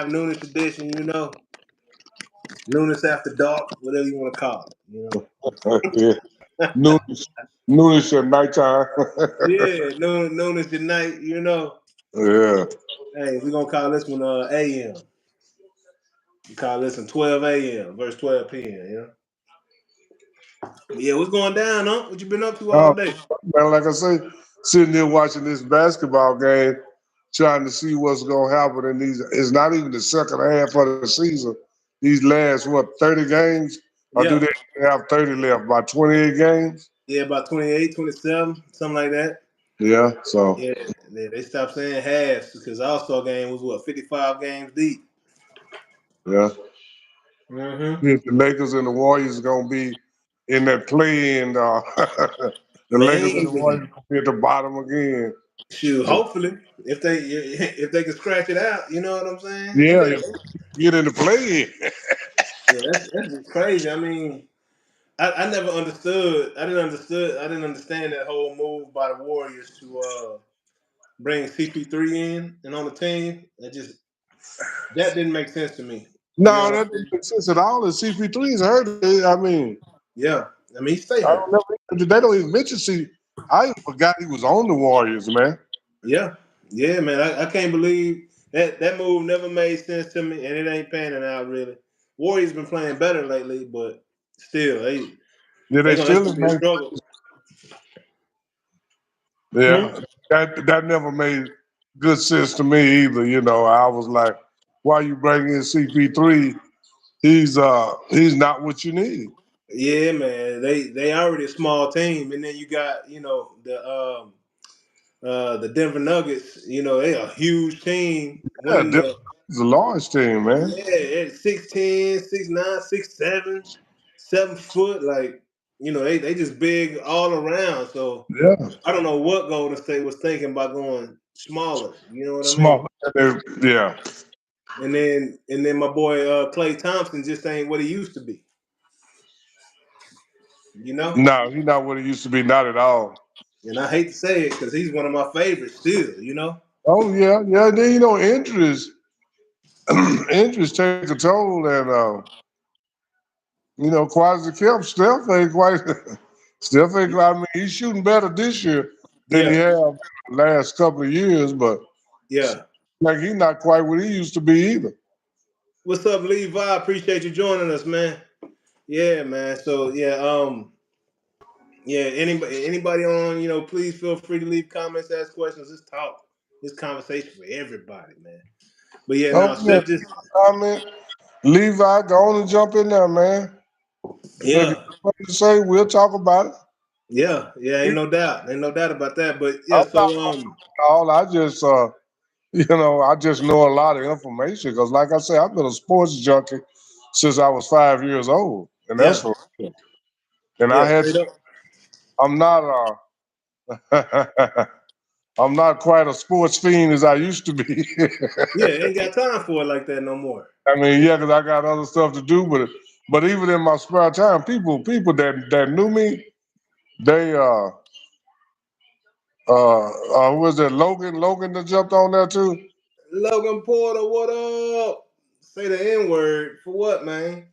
live Noonish edition, Noonish after dark, whatever you want to call Yeah. Noonish, noonish at nighttime. Yeah, Noonish at night. Yeah. Hey, we're gonna call this one AM. We call this one 12 AM versus 12 PM. But yeah, what's going down, huh? What you been up to all Um, day? man, like I say, sitting here watching this basketball game, trying to see what's gonna happen in these. It's not even the second half of the season. These last 30 games, or do Yeah. they have 30 left? By 28 games? Yeah, about 28, 27, something like that. Yeah. So Yeah, they stopped saying halves because All-Star game was 55 games deep. yeah, Mm-hmm. if the Lakers and the Warriors gonna be in that play, and the Lakers and the Man, Warriors gonna be at the bottom again. shoot, hopefully, if they can scratch it out, you know what I'm saying? Yeah, if you get in the play. Yeah, that's just crazy. I mean, I never understood. I didn't understand that whole move by the Warriors to bring CP3 in and on the team. That didn't make sense to me. You know No, what I'm that saying? doesn't make sense at all. The CP3 is hurt. I mean, Yeah, I mean, he stay I hurt. don't know. They don't even mention C. I even forgot he was on the Warriors, man. Yeah, yeah, man. I can't believe that move never made sense to me, and it ain't panning out really. Warriors been playing better lately, but still, Yeah, they that's still gonna in be a ninth. struggle. Hmm? Yeah, that never made good sense to me either. I was like, why you bringing in CP3? He's not what you need. Yeah, man. They already a small team, and then you got the Denver Nuggets. They a huge team, Yeah, winning the it's a large team, man. yeah at 6'10", 6'9", 6'7", 7 foot. Like they just big all around. So Yeah, I don't know what Golden State was thinking about going smaller. You know what I mean? small. Yeah. And then my boy Klay Thompson just ain't what he used to be. You know, No, he's not what he used to be. Not at all. and I hate to say it because he's one of my favorites still. Oh yeah, yeah. Then injuries, injuries take a toll, and Quasi Kemp still ain't quite. Still ain't. I mean, he's shooting better this year than he Yeah, have the last couple of years, but yeah. like he's not quite what he used to be either. What's up, Levi? Appreciate you joining us, man. Yeah, man. So yeah. Anybody on, please feel free to leave comments, ask questions, just talk. This conversation for everybody, man. But yeah, Oh now yeah, Steph just comment. Levi, go on and jump in there, man. If you yeah, have something to say, we'll talk about it. yeah. Ain't no doubt about that. But yeah, I'm not so gonna call. I just I just know a lot of information because, like I said, I've been a sports junkie since I was 5 years old, and that's yeah, for real. And I yeah, had, straight up. I'm not I'm not quite a sports fiend as I used to be. Yeah, ain't got time for it like that no more. I mean, yeah, because I got other stuff to do. But even in my spare time, people that knew me, they who was that Logan that jumped on there too. Logan Porter, what up? Say the N word for what, man?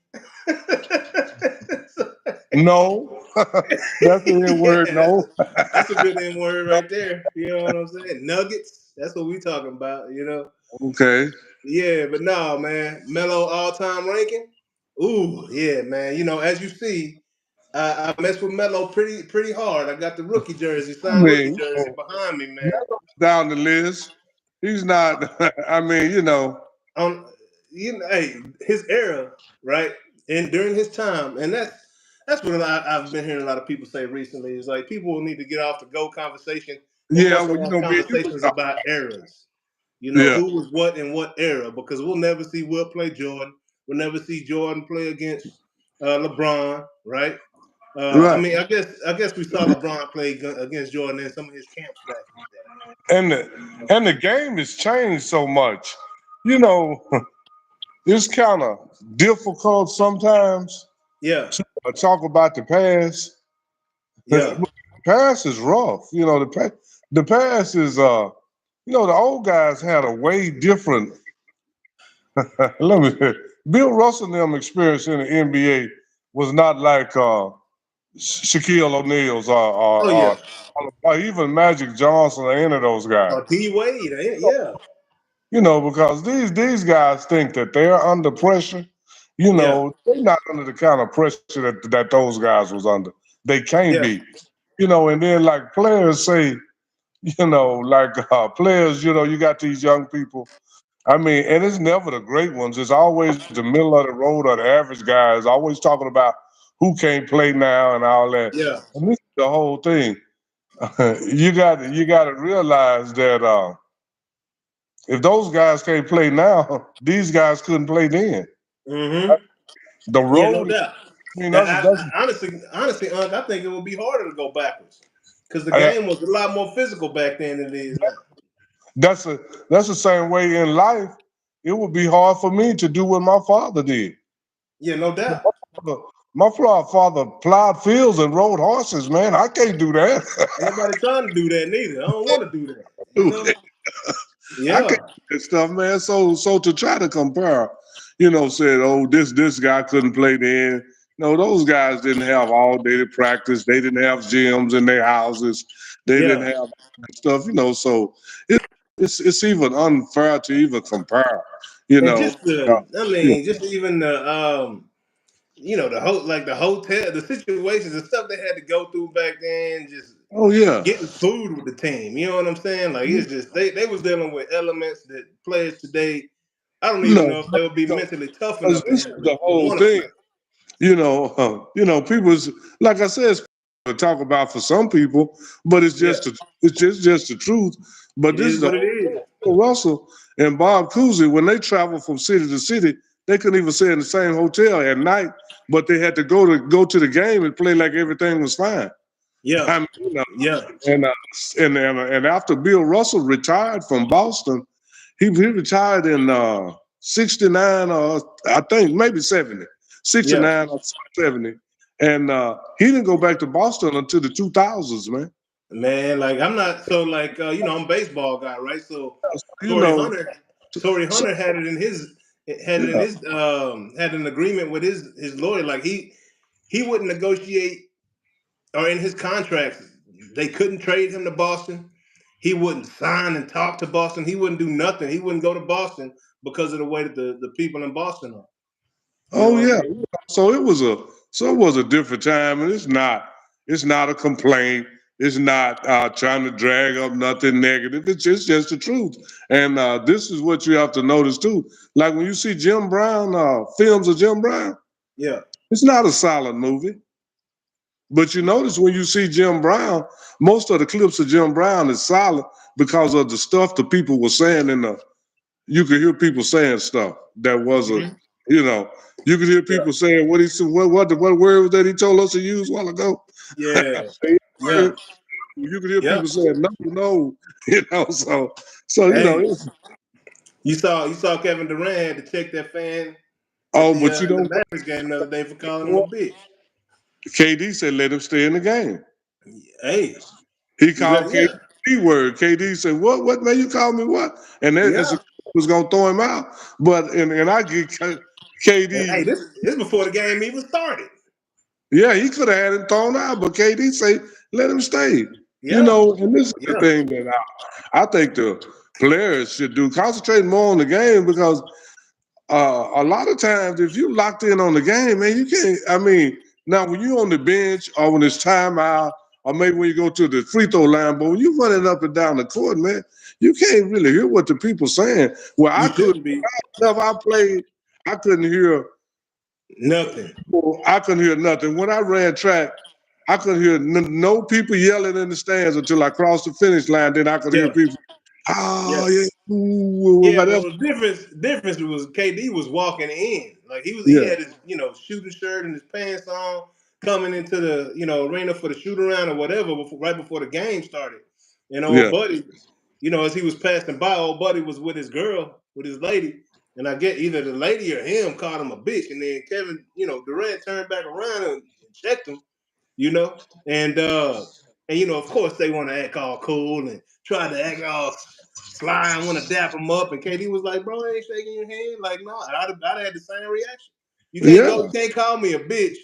No, that's the N word. Yeah, No, that's a good N word right there. You know what I'm saying? Nuggets. That's what we talking about. okay, Yeah, but no, man. Melo all time ranking. Ooh, yeah, man. As you see, I mess with Melo pretty hard. I got the rookie jersey, I signed rookie mean, jersey behind me, man. down the list. He's not. I mean, On hey, his era, right? And during his time, and that's what I've been hearing a lot of people say recently. Is like people need to get off the GO conversation and more yeah. so Well, have me and you conversations was about eras. yeah, Who was what in what era? Because we'll never see Will play Jordan. We'll never see Jordan play against LeBron, right? I right. mean, I guess we saw LeBron play against Jordan in some of his camps back in the day. And the game has changed so much. You know, it's kind of difficult sometimes Yeah, to talk about the past. yeah, The past is rough. The past is the old guys had a way different Let me. Bill Russell and them experience in the NBA was not like Shaquille O'Neal's Oh yeah. or even Magic Johnson or any of those guys. Oh, D Wade. Yeah. You know, because these guys think that they're under pressure. You Yeah. know, they're not under the kind of pressure that those guys was under. They can't Yeah. be. You know, and then like players say, you know, like players, you know, you got these young people. I mean, and it's never the great ones. It's always the middle of the road or the average guys. Always talking about who can't play now and all that. Yeah. And this is the whole thing. You got to realize that if those guys can't play now, these guys couldn't play then. Mm-hmm. The Yeah, no road. doubt. I mean, And I honestly, Unc, I think it would be harder to go backwards because the I, game was a lot more physical back then than it is now. that's a that's the same way in life. It would be hard for me to do what my father did. Yeah, no doubt. father- My father plowed fields and rode horses, man. I can't do that. Ain't nobody trying to do that neither. I don't want to do that. You know? I can't Yeah. do that stuff, man. So to try to compare, you know, said, oh, this guy couldn't play then. No, those guys didn't have all day to practice. They didn't have gyms in their houses. They didn't Yeah. have stuff, you know. So it's even unfair to even compare, you And know. just Uh, I yeah. mean, just even the the the hotel, the situations, the stuff they had to go through back then, just Oh yeah. getting food with the team. You know what I'm saying? Like it's just they was dealing with elements that players today, I don't even No, know if they would be no, mentally tough 'cause enough to this is handle the it or whole want to thing. play. People's like I said, it's to talk about for some people, but Yeah, it's just the truth. But it this is is the what it whole is. thing. Bill Russell and Bob Cousy, when they traveled from city to city, they couldn't even stay in the same hotel at night, but they had to go to the game and play like everything was fine. Yeah, I mean, yeah, and and after Bill Russell retired from Boston, he retired in '69 or I think maybe '70, yeah. '69 or '70, and he didn't go back to Boston until the 2000s, man. Man, like I'm not so like I'm a baseball guy, right? So You Torrey know, Hunter, Torrey so Hunter yeah. had an agreement with his lawyer. Like he wouldn't negotiate or in his contracts, they couldn't trade him to Boston. He wouldn't sign and talk to Boston. He wouldn't do nothing. He wouldn't go to Boston because of the way that the people in Boston are. You Oh know? yeah. So it was a different time, and it's not a complaint. It's not trying to drag up nothing negative. It's just the truth. And this is what you have to notice too. Like when you see Jim Brown films of Jim Brown, Yeah. it's not a solid movie. But you notice when you see Jim Brown, most of the clips of Jim Brown is solid because of the stuff the people were saying in the you could hear people saying stuff that wasn't, Hmm. you know, you could hear Yeah. people saying what he said, what word that he told us to use a while ago. Yeah. Say Yeah. word, you could hear Yeah. people saying no, no, so Hey, you saw Kevin Durant had to check that fan at oh, the but you in the don't Mavericks game the other day for calling him a know bitch. KD said let him stay in the game. Hey, He you better called KD yeah. word. KD said, what man, you call me what? And then as Yeah. was gonna throw him out. But and I get And KD. hey, this before the game even started. Yeah, he could have had him thrown out, but KD say let him stay. You Yeah. know, and this is the Yeah. thing that I think the players should do: concentrate more on the game because a lot of times if you locked in on the game, man, you can't. I mean, now when you're on the bench or when it's timeout or maybe when you go to the free throw line, but when you're running up and down the court, man, you can't really hear what the people saying. Well, You shouldn't be whenever I played, I couldn't hear. nothing. I couldn't hear nothing. When I ran track, I couldn't hear no people yelling in the stands until I crossed the finish line. Then I could hear Yeah. people, Yeah. oh yeah, ooh, Yeah, whatever. well, the difference was KD was walking in, like he Yeah, had his shooting shirt and his pants on, coming into the arena for the shoot around or whatever right before the game started. And old yeah, buddy, as he was passing by, old buddy was with his girl, with his lady, and I get either the lady or him called him a bitch, and then Kevin, Durant turned back around and checked him, and of course they want to act all cool and try to act all fly and want to dap him up, and KD was like, "Bro, I ain't shaking your hand." Like, no, I'd had the same reaction. Yeah, You can't call me a bitch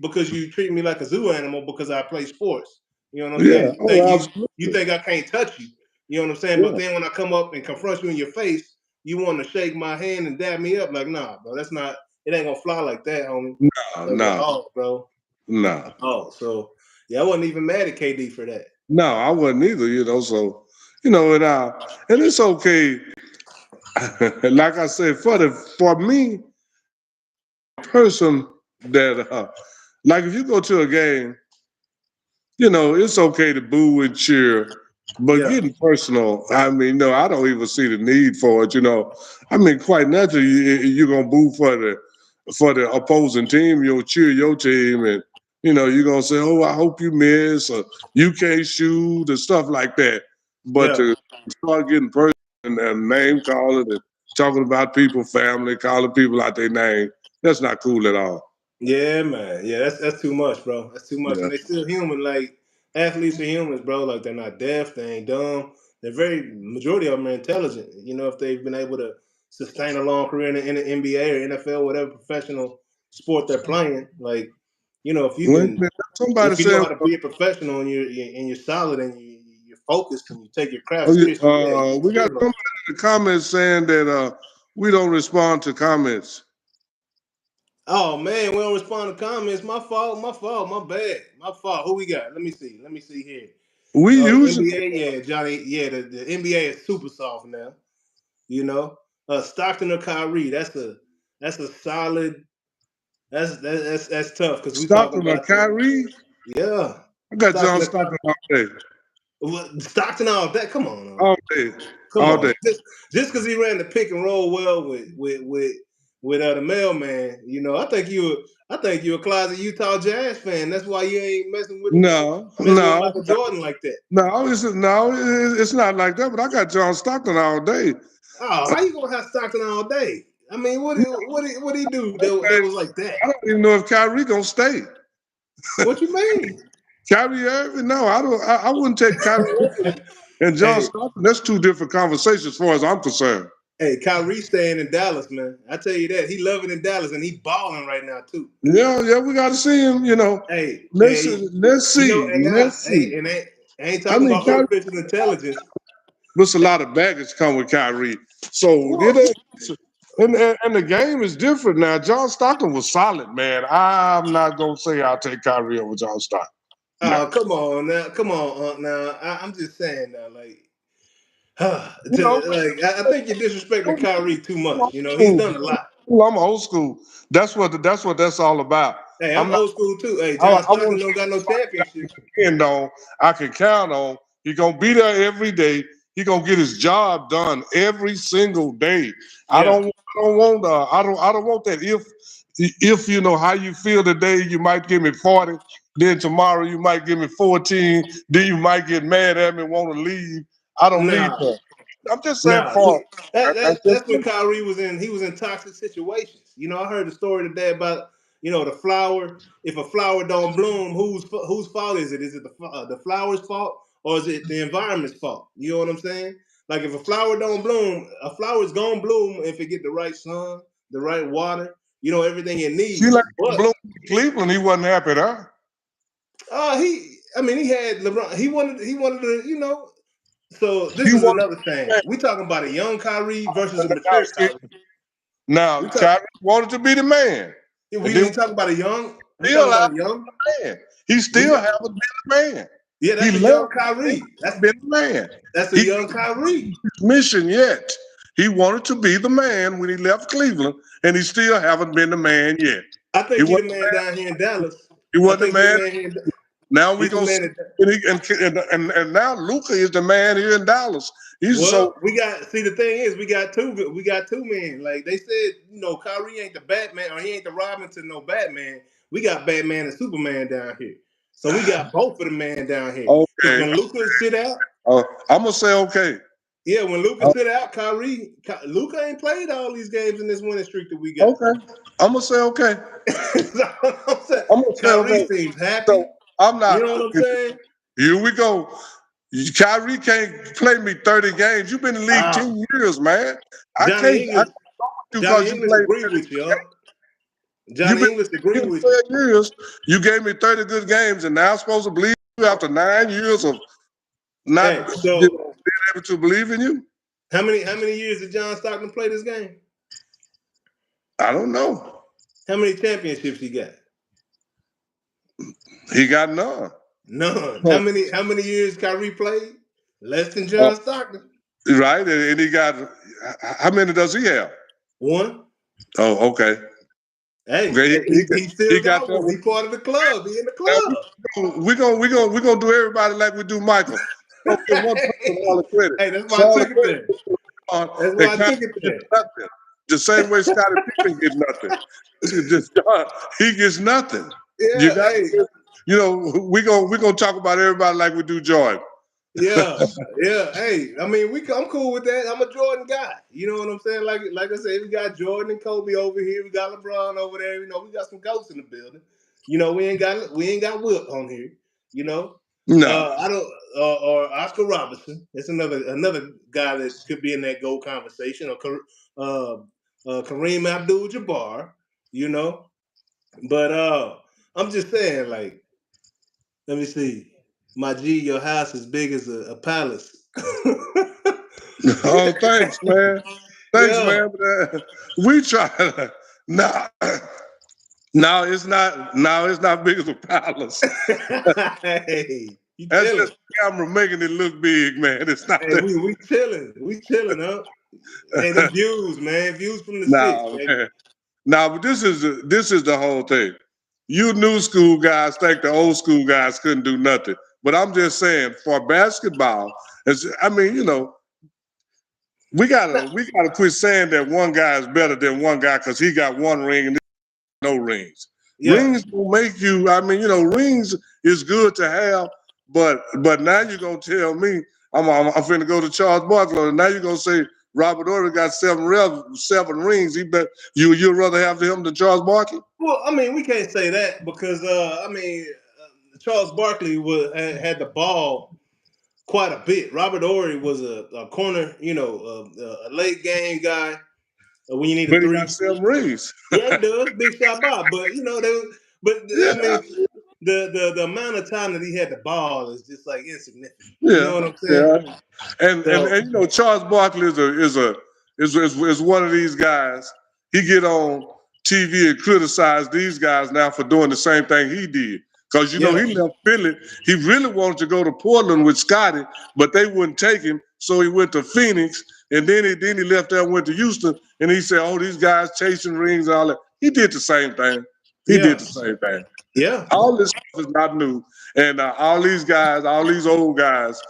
because you treat me like a zoo animal because I play sports. You know what I'm yeah. saying? Oh, You absolutely. think I can't touch you? You know what I'm saying? But Yeah. then when I come up and confront you in your face, you want to shake my hand and dab me up? Like, nah, bro, that's not. It ain't gonna fly like that, homie. No, Like at no, all, bro. no, Oh, so yeah, I wasn't even mad at KD for that. no. I wasn't either. So and it's okay. Like I said, for me, person that like if you go to a game, it's okay to boo and cheer, but Yeah, getting personal, I mean, no, I don't even see the need for it. I mean, quite naturally, you're gonna boo for the opposing team. You'll cheer your team, and you're gonna say, "Oh, I hope you miss," or "You can't shoot," and stuff like that. But yeah. to start getting personal and name calling and talking about people, family, calling people out their name, that's not cool at all. Yeah, man. Yeah, that's too much, bro. That's too much. Yeah. And they still human. Like athletes are humans, bro. Like they're not deaf, they ain't dumb. They're very majority of them are intelligent. You know, if they've been able to sustain a long career in the NBA or NFL, whatever professional sport they're playing, like When somebody if you know said, how to be a professional and you're solid and you're focused and you take your craft oh, seriously, yeah, you can we got still. somebody in the comments saying that we don't respond to comments. Oh man, we don't respond to comments. My fault. My fault. My bad. My fault. Who we got? Let me see. Let me see here. We Oh, the usually NBA, yeah, Johnny, yeah, the NBA is super soft now. You know, Stockton or Kyrie, that's a solid. That's tough because we talking Stockton or about the Kyrie. yeah I got John Stockton or Stockton all day, Stockton all that. Come on, all day, come all on. day. Just because he ran the pick and roll well with the mailman, I think you a closet Utah Jazz fan. That's why you ain't No, messing with no, Michael Jordan like that. it's not like that. But I got John Stockton all day. Oh, how you gonna have Stockton all day? I mean, what he do that was like that? I don't even know if Kyrie gonna stay. What you mean? Kyrie Irving, no, I don't. I wouldn't take Kyrie Irving and John Hey, Stockton. That's two different conversations, as far as I'm concerned. hey, Kyrie staying in Dallas, man. I tell you that he loving in Dallas and he balling right now too. Yeah, yeah, we got to see him. Hey, Let's hey, let's see, AI, let's see. I ain't I talking mean, about Kyrie, artificial intelligence. there's a lot of baggage come with Kyrie. So Well, and the game is different now. John Stockton was solid, man. I'm not gonna say I'll take Kyrie over John Stockton. No, oh, come on now, come on, now. I'm just saying now, like, you know, I think you're disrespecting Kyrie too I'm much. old You know, he's school. done a lot. I'm old school. That's what that's all about. Hey, I'm I'm not. old school too. Hey, I John want Stockton to don't got no championships. depend on, I can count on. He gonna be there every day. He gonna get his job done every single day. Yeah. I don't want that. If you know how you feel today, you might give me 40. Then tomorrow you might give me 14. Then you might get mad at me and want to leave. I don't need Nah, that. I'm just saying nah. for That's when Kyrie was in. He was in toxic situations. You know, I heard the story today about the flower. If a flower don't bloom, whose fault is it? Is it the flower's fault or is it the environment's fault? You know what I'm saying? Like if a flower don't bloom, a flower's gonna bloom if it get the right sun, the right water. Everything it see needs. like But Bloom in Cleveland, he wasn't happy there. I mean, he had LeBron. He wanted to. So this He is wanted another thing. We talking about a young Kyrie versus a mature now, Kyrie. now We talk. Kyrie wanted to be the man. And then We talk about a young. We still talking haven't about a young. been the man. He We still got, haven't been the man. yeah, He that's a young left, Kyrie. been the man. That's a He young Kyrie. his mission yet. He wanted to be the man when he left Cleveland, and he still haven't been the man yet. I He think he the wasn't, man down here in Dallas. he I wasn't the think he the man. man here. Now we He's the gonna man. see, and now Luca is the man here in Dallas. He's so Well, we got see the thing is we got two men. Like they said, Kyrie ain't the Batman or he ain't the Robin to no Batman. We got Batman and Superman down here. So we got both of the man down here. Because okay. when Luca sit out, I'm gonna say okay. yeah, when Luca sit out, Luca ain't played all these games in this winning streak that we got. Okay. I'm gonna say okay. So, I'm saying, I'm gonna say Kyrie okay. seems So happy. I'm not. You know what I'm saying? Here we go. Kyrie can't play me 30 games. You've been in the league Ah, 10 years, man. Johnny I English. can't go with you Johnny because you English played agree 30 with you, games. huh? You've Johnny been English in agree the league with you. 12 years. You gave me 30 good games, and now I'm supposed to believe you after 9 years of not Hey, so being able to believe in you? how many years did John Stockton play this game? I don't know. How many championships he got? He got none. None. How Oh, many years Kyrie played? Less than John Stockton. right, and he got how many does he have? One. Oh, okay. Hey, Okay, hey, he he still got got that one. one. He part of the club. He in the Now club. we gonna do everybody like we do Michael. Don't give one person all the credit. Hey, that's why I So all the took it credit there. on That's and why I Kyrie took it gets there. nothing. The same way Scottie Pippen get nothing. He gets nothing. You Yeah, got hey, we gonna talk about everybody like we do Jordan. yeah, yeah. Hey, I mean, I'm cool with that. I'm a Jordan guy. You know what I'm saying? Like I said, we got Jordan and Kobe over here. We got LeBron over there. You know, we got some goats in the building. You know, we ain't got Wilt on here. You know, No. I don't or Oscar Robertson. That's another guy that could be in that GOAT conversation. Or Kareem Abdul-Jabbar. You know, but I'm just saying, like, let me see. My G, your house is big as a palace. Oh, thanks, man. Thanks, Yeah. man. But, we try. No, no, it's not. No, it's not big as a palace. Hey, you That's chilling. just the camera making it look big, man. It's not Hey, that. we chilling. We chilling, huh? Hey, them views, man. Views from the six, No, baby. man. No, but this is the whole thing. You new school guys think the old school guys couldn't do nothing. But I'm just saying, for basketball, I mean, Nah, we gotta quit saying that one guy is better than one guy because he got one ring and no rings. yeah. Rings will make you. I mean, rings is good to have, but now you're gonna tell me I'm finna go to Charles Barkley. And now you're gonna say Robert Ory got seven rings. He bet you'd rather have him than Charles Barkley. Well, I mean, we can't say that because I mean, Charles Barkley had the ball quite a bit. Robert Ory was a corner, a late game guy when you need a But he got three. seven rings. Yeah, he does. Big shot Bob. But but I Yeah, mean, the amount of time that he had the ball is just like insignificant. You yeah, know what I'm saying? yeah. And So Charles Barkley is one of these guys. He get on TV and criticize these guys now for doing the same thing he did. Because yeah, he left Philly. He really wanted to go to Portland with Scotty, but they wouldn't take him. So he went to Phoenix, and then he left there and went to Houston. And he said, "Oh, these guys chasing rings and all that." He did the same thing. He did yeah, the same thing. yeah, All this stuff is not new. And all these guys, all these old guys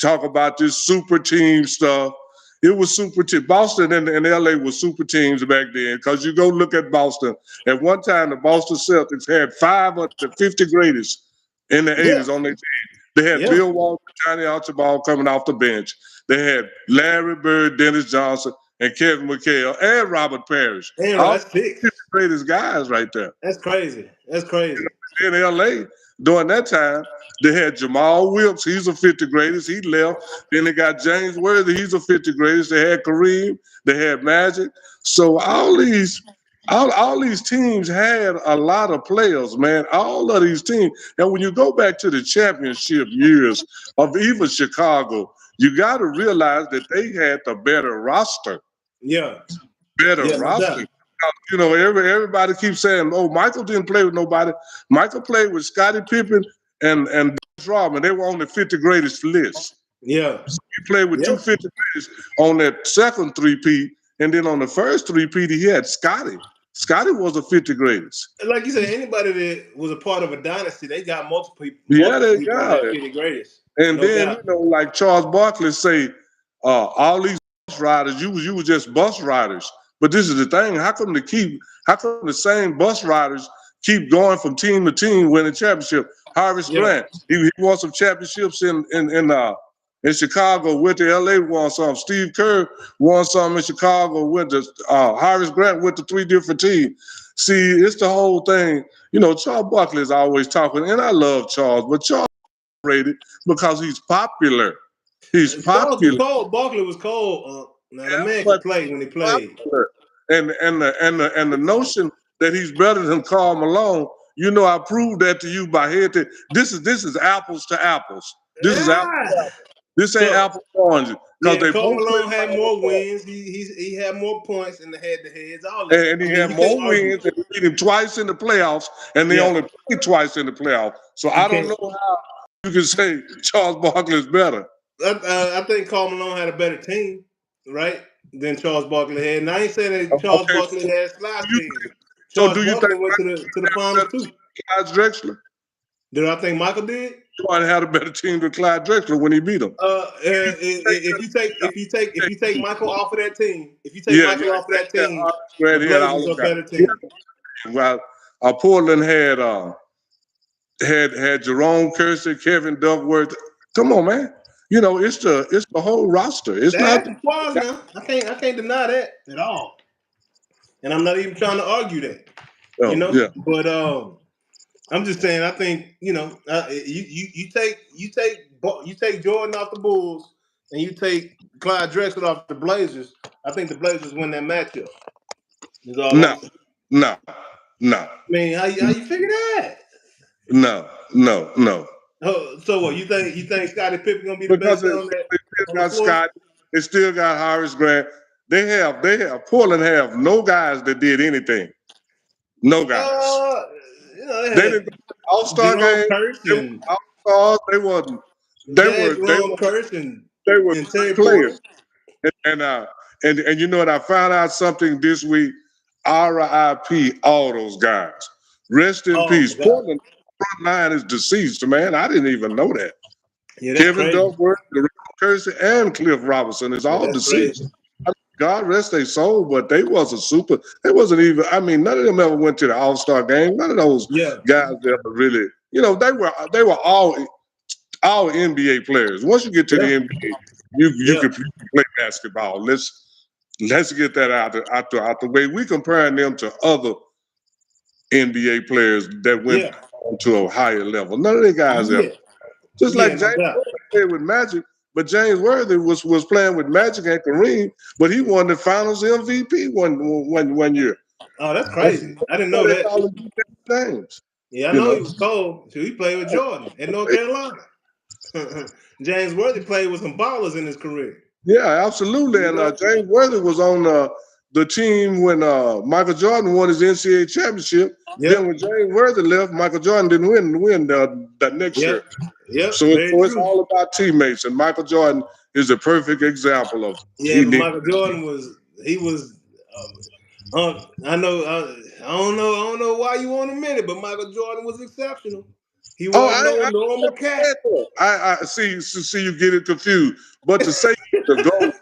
talk about this super team stuff. It was super team. Boston and LA was super teams back then. Because you go look at Boston. At one time, the Boston Celtics had 550 greatest in the yeah, 80s on their team. They had yeah. Bill Walton, Johnny Archibald coming off the bench. They had Larry Bird, Dennis Johnson, and Kevin McHale, and Robert Parrish. And All that's six. 50 greatest guys right there. That's crazy. That's crazy. In LA during that time, they had Jamal Wilkes, he's a 50 greatest, he left. Then they got James Worthy, he's a 50 greatest. They had Kareem, they had Magic. So all these teams had a lot of players, man. All of these teams. And when you go back to the championship years of even Chicago, you got to realize that they had the better roster. Yeah, Better yeah, no roster. doubt. Everybody keeps saying, "Oh, Michael didn't play with nobody." Michael played with Scottie Pippen and Dennis Rodman. They were on the 50 greatest list. Yeah, He played with yeah. 250 greatest on that second three-peat, and then on the first three-peat, he had Scottie. Scottie was the 50 greatest. And like you said, anybody that was a part of a dynasty, they got multiple Yeah, multiple they people on got that it. 50 greatest. And No then doubt. like Charles Barkley say, all these bus riders, you was just bus riders. But this is the thing: how come the same bus riders keep going from team to team, winning championship? Harvey Yeah, Grant, he won some championships in Chicago. Went to LA, won some. Steve Kerr won some in Chicago. Went to Harvey Grant went to three different teams. See, it's the whole thing. Charles Barkley is always talking, and I love Charles, but Charles overrated because he's popular. He's Charles was popular. cold. Barkley was cold. Now the Yeah, man but could play when he played. popular. And the notion that he's better than Karl Malone, I proved that to you by head to this is apples to apples. This is apples. Ah. This ain't So apples to oranges because yeah, they Cole both played Malone had for more the wins. He had more points in the head to heads. All that. and I he mean, had you can't more argue wins that. and he beat him twice in the playoffs, and they Yeah, only played twice in the playoffs. So you I don't can't. know how you can say Charles Barkley is better. I think Karl Malone had a better team, right, than Charles Barkley had. And I ain't saying that Charles Okay, Barkley had slouch do you teams. so Charles do you think Barkley went to the finals better too. Clyde Drexler? Did I think Michael did? Jordan had a better team than Clyde Drexler when he beat him. If you take Michael off of that team, if you take Yeah, Michael off of that team, the Grant, he had Blazers all are them a guys. better team. Well, Portland had Jerome Kersey, Kevin Duckworth. Come on, man. It's the whole roster. It's They not. had some flaws now. I can't deny that at all. And I'm not even trying to argue that. Oh, yeah. But I'm just saying. I think you take Jordan off the Bulls and you take Clyde Drexler off the Blazers. I think the Blazers win that matchup. Is all I'm No, saying. no, no, I mean, how you figure that? no. Oh, so what you think Scottie Pippen gonna be the Because best they still on the got floor? Scott, they still got Horace Grant. They have Portland have no guys that did anything. No guys. Uh, they They had didn't go to the All-Star Jerome game. Curse They were and All-Stars. They wasn't. They they had were they Jerome were Curse and they were Terry good Porter. players. And you know what? I found out something this week. RIP all those guys. Rest in Oh peace. my God, Portland front line is deceased, man. I didn't even know that. yeah, that's Kevin crazy. Duckworth, Jerome Kersey, and Cliff Robinson is Yeah, all that's deceased. crazy. God rest their soul, but they was a super. They wasn't even. I mean, none of them ever went to the All Star game. None of those Yeah, guys ever really. They were all NBA players. Once you get to the yeah, NBA, you yeah, can play basketball. Let's get that out the way. We comparing them to other NBA players that went yeah, on to a higher level. None of the guys ever. yeah, Just yeah, like no James doubt. Worthy played with Magic, but James Worthy was playing with Magic and Kareem, but he won the Finals MVP one year. Oh, that's And crazy. I didn't so know they that. call him James. Yeah, I You know know. he was cold. So he played with Jordan in North Carolina. James Worthy played with some ballers in his career. Yeah, absolutely. You And know? James Worthy was on the team when Michael Jordan won his NCAA championship. Then Yep, when James Worthy left, Michael Jordan didn't win that next year. yep, yep. So Very it's true. all about teammates, and Michael Jordan is a perfect example of Yeah, he but needs. Michael Jordan was he was. I know. I don't know why you want to admit it, but Michael Jordan was exceptional. He Oh, wasn't no I normal never cat. said that. I see you get it confused. But to say the GOAT,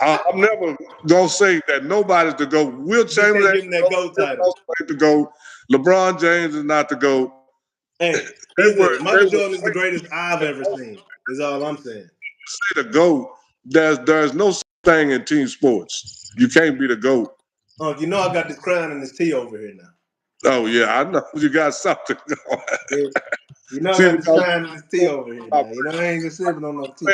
I'm never gonna say that nobody's the GOAT. Will They Chamberlain can't ain't give him the that GOAT. GOAT Chris title. Russell ain't the GOAT. LeBron James is not the GOAT. Hey, They Michael were Jordan is the greatest I've ever seen. Is all I'm saying. say the GOAT. There's no such thing in team sports. You can't be the GOAT. You know I got this crown and this tea over here now. Oh yeah, I know you got something going. Yeah. You know I See, got this because crown and this tea over here now. You know I ain't just sipping on no tea.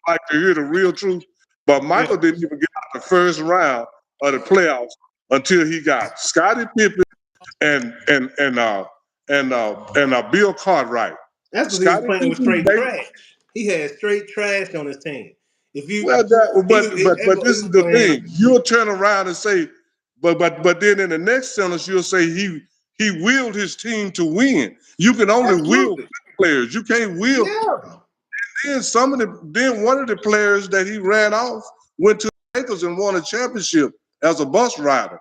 like to hear the real truth. But Yeah. Michael didn't even get out the first round of the playoffs until he got Scottie Pippen and and and uh Bill Cartwright. That's because he was Scottie playing with Pippen, straight trash. He had straight trash on his team. If you well, he was he, but he this is was the gonna have thing. You'll turn around and say, but then in the next sentence you'll say he willed his team to win. You can only will absolutely. players. You can't will. Yeah. Then one of the players that he ran off went to the Lakers and won a championship as a bus rider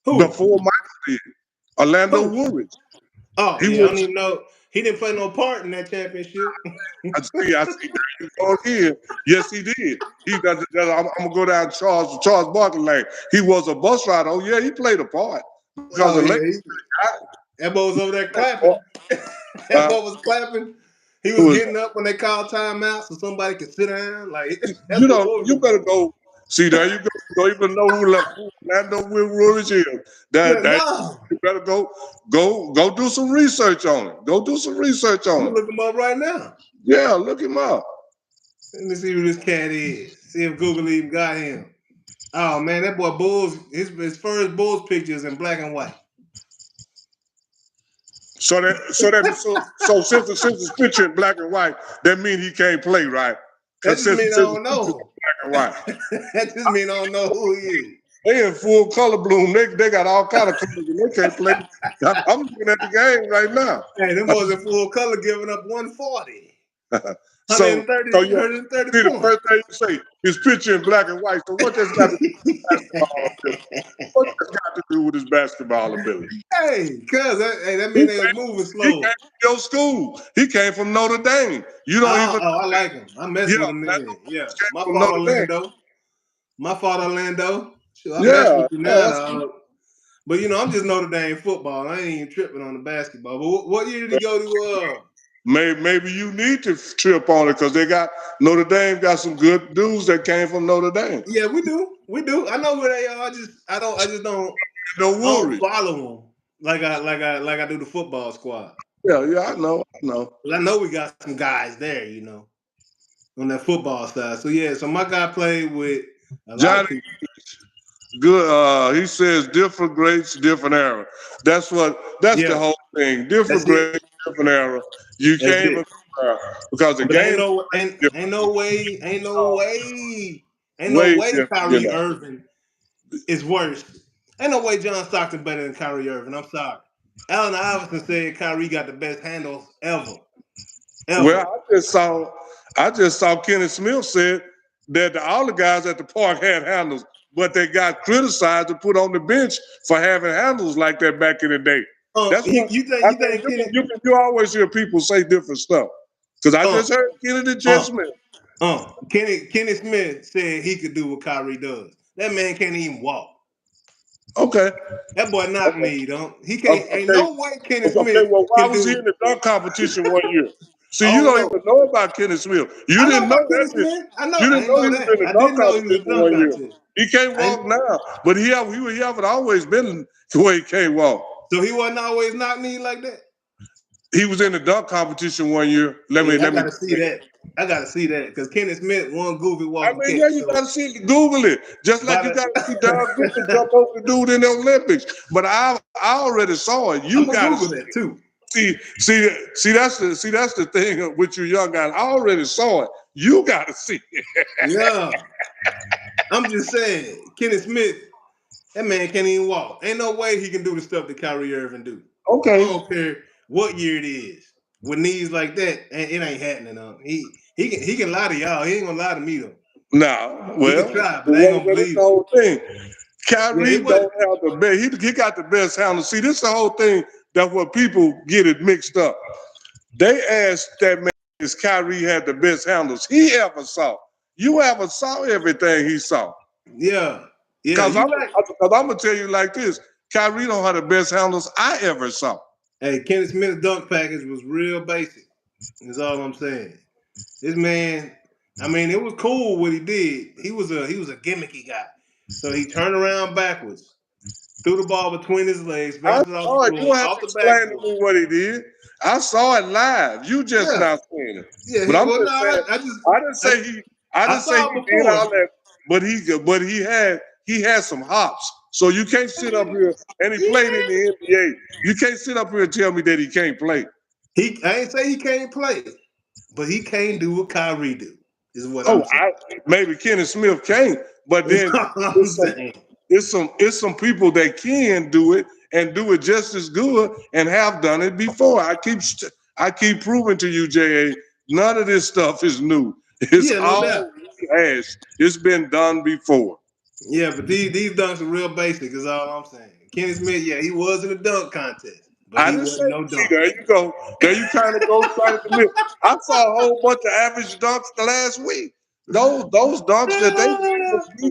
Who? before Michael did. Orlando Who? Woolridge. Oh He yeah, I was. don't even know. He didn't play no part in that championship. I see. There you go again. Yes, he did. I'm gonna go down Charles Barkley lane. He was a bus rider. Oh yeah, he played a part because Oh the yeah, Lakers. that boy was over there clapping. That Uh, boy was clapping. He it was was getting up when they called timeout so somebody could sit down. Like that's you what know, Warriors you was better doing. go. See, there you go. You don't even know who Orlando Woolridge is. Yeah, That no. better go do some research on it. Go do some research I'm on gonna it. look him up right now. Yeah, look him up. Let me see who this cat is. See if Google even got him. Oh man, that boy Bulls. His first Bulls picture is in black and white. So since it's picture in black and white, that means he can't play, right? That Because just mean I since don't it's picture in know. black and white. That just mean I don't know who he is. They in full color bloom. They got all kind of colors and they can't play. I'm looking at the game right now. Hey, them boys in full color giving up 140. so 130, so yeah, 130 see the points. first thing you say is picture in black and white. So what that's got to do with basketball ability? What that's got to do with his basketball ability? Hey, cuz that He mean they was came, moving he came slow. from your school. He came from Notre Dame. You don't even I like him. I mess yeah, with him that then. Yeah. came My from fault, Notre Dame. Orlando. My fault, Orlando. Sure, I mess Yeah, with you yeah, now, that's dog. But I'm just Notre Dame football. I ain't even tripping on the basketball. But what year did he go to? maybe you need to trip on it because they got Notre Dame got some good dudes that came from Notre Dame. Yeah, we do. I know who they are. I just don't No I don't worries. follow them like I do the football squad. Yeah, I know. 'Cause I know we got some guys there, on that football side. So yeah, so my guy played with a lot of Johnny people. good. He says different greats, different era. That's the Yeah, whole thing. Different that's it. greats, different era. You That's can't even it. because the But game ain't no way, ain't no way way different, Kyrie Irving is worse. Ain't no way John Stockton better than Kyrie Irving. I'm sorry. Allen Iverson said Kyrie got the best handles ever. Well, Ever. I just saw Kenny Smith said that all the guys at the park had handles, but they got criticized and put on the bench for having handles like that back in the day. That's what I You mean. think Kenny You always hear people say different stuff. Because I uh just heard Kenny the Jet uh Smith. Kenny Smith said he could do what Kyrie does. That man can't even walk. Okay. That boy knock Okay. me, don't he? Can't. Ain't Okay. no way Kenny Okay. Smith Well, why can was he do. in the dunk competition one year? See, I you don't don't know. even know about Kenny Smith. You I know didn't know about Kenny that. Smith. I know. You I didn't ain't know know he was that. in the I dunk didn't know he was in competition the dunk one year. contest. He can't I walk now, but he haven't always been the way he can't walk. So he wasn't always knock me like that. He was in the dunk competition one year. Let me Yeah, I let me. gotta see that. I gotta see that because Kenny Smith one goofy I walking mean, catch. yeah, you So gotta see it, Google it. Just like by you gotta see Don Griffin the, jump over the dude in the Olympics. But I already saw it. I'm You gonna gotta Google see that too. that's the thing with you young guys. I already saw it. You gotta see it. Yeah, I'm just saying, Kenny Smith, that man can't even walk. Ain't no way he can do the stuff that Kyrie Irving do. I Okay. don't care what year it is. With knees like that, and it ain't happening. He can lie to y'all. He ain't gonna lie to me though. Now, He can well, try, but I ain't gonna that's believe the him. whole thing. Yeah, Kyrie it was. don't have the best. He got the best handle. See, this is the whole thing. That's what people get it mixed up. They asked that man if Kyrie had the best handles he ever saw. You ever saw everything he saw? Yeah, yeah. Cause I'm, You right. cause I'm gonna tell you like this: Kyrie don't have the best handles I ever saw. Hey, Kenny Smith's dunk package was real basic. Is all I'm saying. This man, I mean, it was cool what he did. He was a gimmicky guy. So he turned around backwards, threw the ball between his legs, I bounced it off the saw it. You floor, don't have off to the explain to backboard. me what he did. I saw it live. You just Yeah, not seeing it. yeah. But I'm Well, no, just saying. I didn't I, say he. I I didn't say saw he it did before. all that. But he had some hops. So you can't sit up here and he played in the NBA. You can't sit up here and tell me that he can't play. I ain't say he can't play, but he can't do what Kyrie do. Is what Oh, I'm saying. maybe Kenny Smith can't, but That's then all I'm it's some saying. it's some people that can do it and do it just as good and have done it before. I keep proving to you, JA, none of this stuff is new. It's Yeah, no doubt. all rehashed. It's been done before. Yeah, but these dunks are real basic. Is all I'm saying. Kenny Smith, yeah, he was in a dunk contest, but I he didn't say. wasn't no See, dunker. there you go. There you trying to commit. I saw a whole bunch of average dunks the last week. Those dunks that they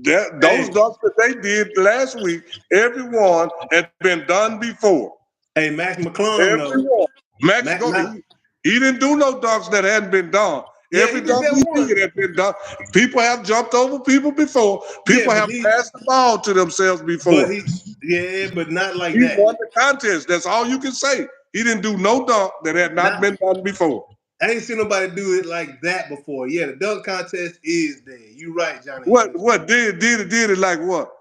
did those Hey, dunks that they did last week, everyone had been done before. hey, Max McClung though. Everyone. Max Max, go. He didn't do no dunks that hadn't been done. yeah, Every he did dunk that he one. did had been done. People have jumped over people before. Yeah, People have passed the ball to themselves but before. Yeah, but not like He that. won the contest. That's all you can say. He didn't do no dunk that had not Not been done before. I ain't seen nobody do it like that before. Yeah, the dunk contest is there. You right, Johnny What Haynes. what did it like what?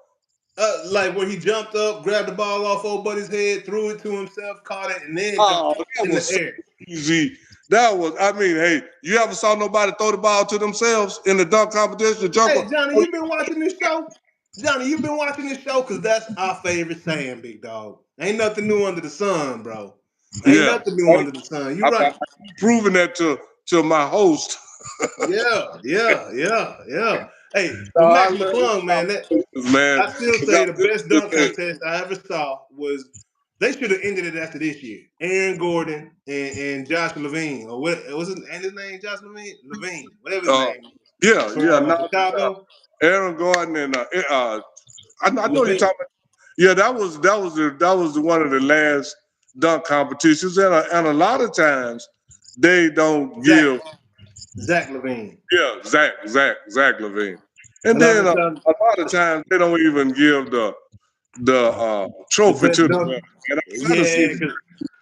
Like when he jumped up, grabbed the ball off old buddy's head, threw it to himself, caught it, and then just Oh, that in the was so air. easy. That was, I mean, hey, you ever saw nobody throw the ball to themselves in the dunk competition? The jumper. Hey, Johnny, you been watching this show? Johnny, you been watching this show? Cause that's our favorite saying, big dog. Ain't nothing new under the sun, bro. Ain't Yeah. nothing new under the sun. You I'm right. proving that to my host. Yeah. Hey, No, but I Max love McClung, man, this, man. I still say the best dunk contest I ever saw was they should have ended it after this year. Aaron Gordon and Josh Levine, or what was his name? Josh Levine, whatever his Uh, name is, yeah, for yeah, no, Chicago. Aaron Gordon and I know you're Levine, talking. Yeah, that was one of the last dunk competitions, and a lot of times they don't Zach, give. Zach Levine. Zach Levine, A and lot then of times, a lot of times they don't even give the the trophy best to the dunk. winner. And I gotta see Yeah, because and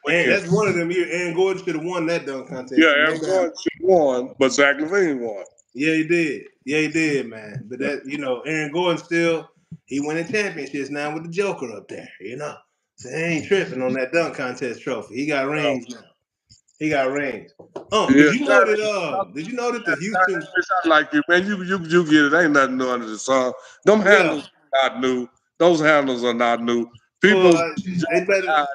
win. that's one of them years. Aaron Gordon should have won that dunk Yeah, contest, no Aaron doubt. Gordon should have won, but Zach Levine won. Yeah, he did. Yeah, he did, man. But that, Aaron Gordon still he winning championships now with the Joker up there. So he ain't tripping on that dunk contest trophy. He got rings now. He got rings. Yeah, Did you know that? Did you know that the Houston? it's not like you, man. You get it. Ain't nothing new under the sun. Them Yeah. handles are not new. Those handles are not new. Well, People, they better.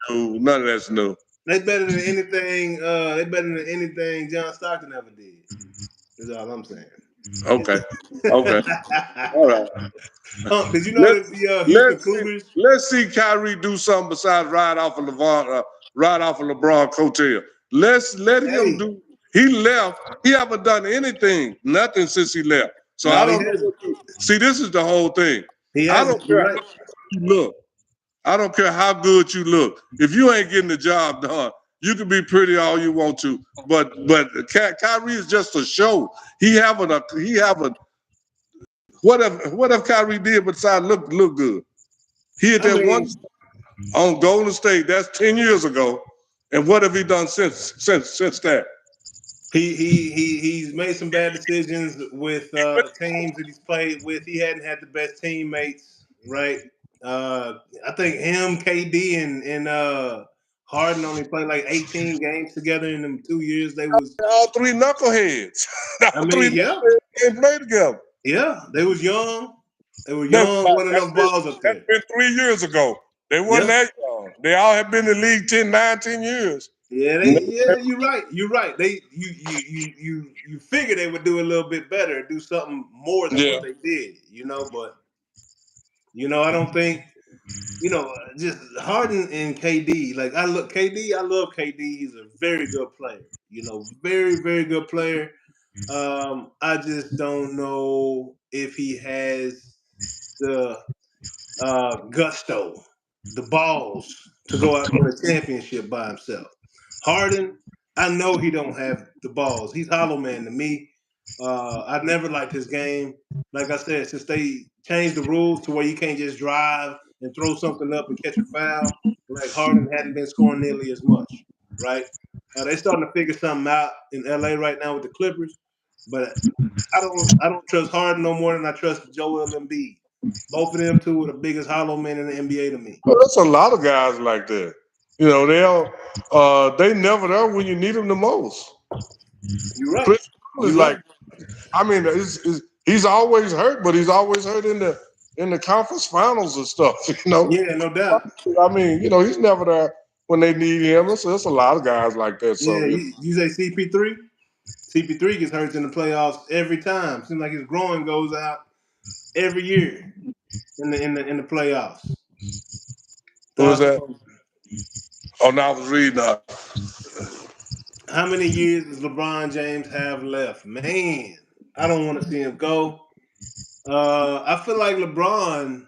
new. None of that's new. They better than anything. They better than anything John Stockton ever did. Is all I'm saying. Okay, okay, all right. Did you know Let's that the Houston let's see, Cougars? let's see Kyrie do something besides ride off of LeBron coattail. Let's let him Hey, do. He left. He haven't done anything, nothing since he left. So I no, he don't know. hasn't. See, this is the whole thing. He I don't hasn't. You're care right. how you look. I don't care how good you look. If you ain't getting the job done, you can be pretty all you want to. But Kyrie is just a show. He haven't. What if Kyrie did besides look good? He had I that one mean, on Golden State. That's 10 years ago. And what have he done since that? he's made some bad decisions with teams that he's played with. He hadn't had the best teammates, right? I think him, KD, and Harden only played like 18 games together in them 2 years. They was, All three knuckleheads. I All three mean, yeah, knuckleheads can't play together. yeah, they was young. They were That's young, about, wasn't enough balls up that's there. been 3 years ago. They wasn't Yeah, that young. They all have been in the league 10 years. yeah, you're right. You're right. You figure they would do a little bit better, do something more than Yeah. what they did, but I don't think just Harden and KD. Like I look KD, I love KD. He's a very good player. Very very good player. I just don't know if he has the gusto, the balls to go out and win a championship by himself. Harden, I know he don't have the balls. He's hollow man to me. I've never liked his game. Like I said, since they changed the rules to where you can't just drive and throw something up and catch a foul, like Harden hadn't been scoring nearly as much, right? They starting to figure something out in LA right now with the Clippers, but I don't trust Harden no more than I trust Joel Embiid. Both of them two are the biggest hollow men in the NBA to me. Well, there's a lot of guys like that. They never there when you need them the most. You're right. Chris Paul is You're right. like, I mean, he's always hurt, but he's always hurt in the conference finals and stuff. Yeah, no doubt. I mean, he's never there when they need him. So there's a lot of guys like that. So Yeah, you say CP3? CP3 gets hurt in the playoffs every time. Seems like his groin goes out every year in the playoffs. what was Thoughts that? on Oh, no, I was reading. how many years does LeBron James have left? Man, I don't want to see him go. I feel like LeBron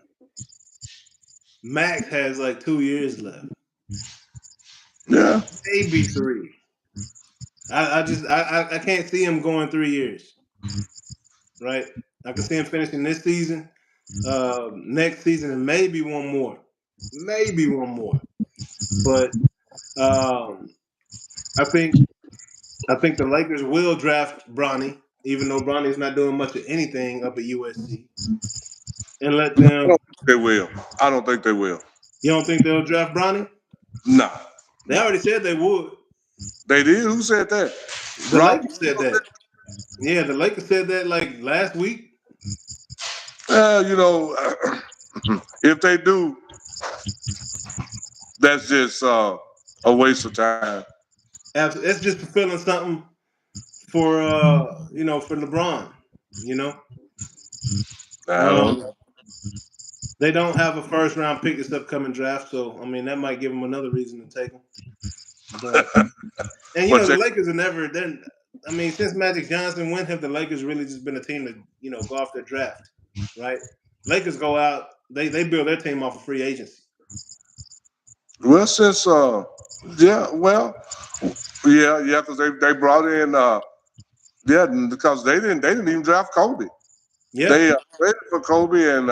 max has like 2 years left, Yeah. maybe three. I can't see him going 3 years. Right? I can see him finishing this season, next season, and maybe one more. But um, I think I think the Lakers will draft Bronny, even though Bronny's not doing much of anything up at USC, and let I them. don't think they will. I don't think they will. You don't think they'll draft Bronny? Nah. They already said they would. They did? Who said that? The Rob? Lakers said that. Yeah, the Lakers said that like last week. You know, if they do, that's just a waste of time. It's just fulfilling something for for LeBron. You know, I don't um, know. they don't have a first round pick this upcoming draft, so I mean that might give them another reason to take him. But and But the they, Lakers are never. Then I mean, since Magic Johnson, when have the Lakers really just been a team to go off their draft, right? Lakers go out, they build their team off of free agency. well, since yeah, well, yeah, because they brought in yeah, because they didn't even draft Kobe. Yeah, They traded for Kobe and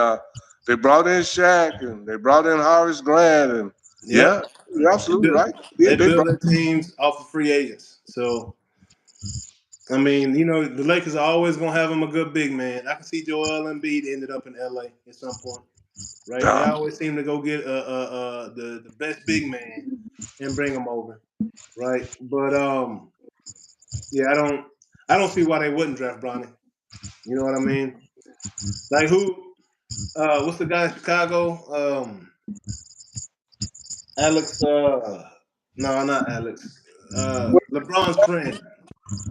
they brought in Shaq and they brought in Horace Grant and yep. yeah, you're They absolutely build right. Yeah, they they build brought their teams off of free agents. So I mean, the Lakers are always gonna have him a good big man. I can see Joel Embiid ended up in LA at some point, right? They um, always seem to go get the best big man and bring him over, right? But yeah, I don't see why they wouldn't draft Bronny. You know what I mean? Like who? What's the guy in Chicago? Alex. No, not Alex. LeBron's friend,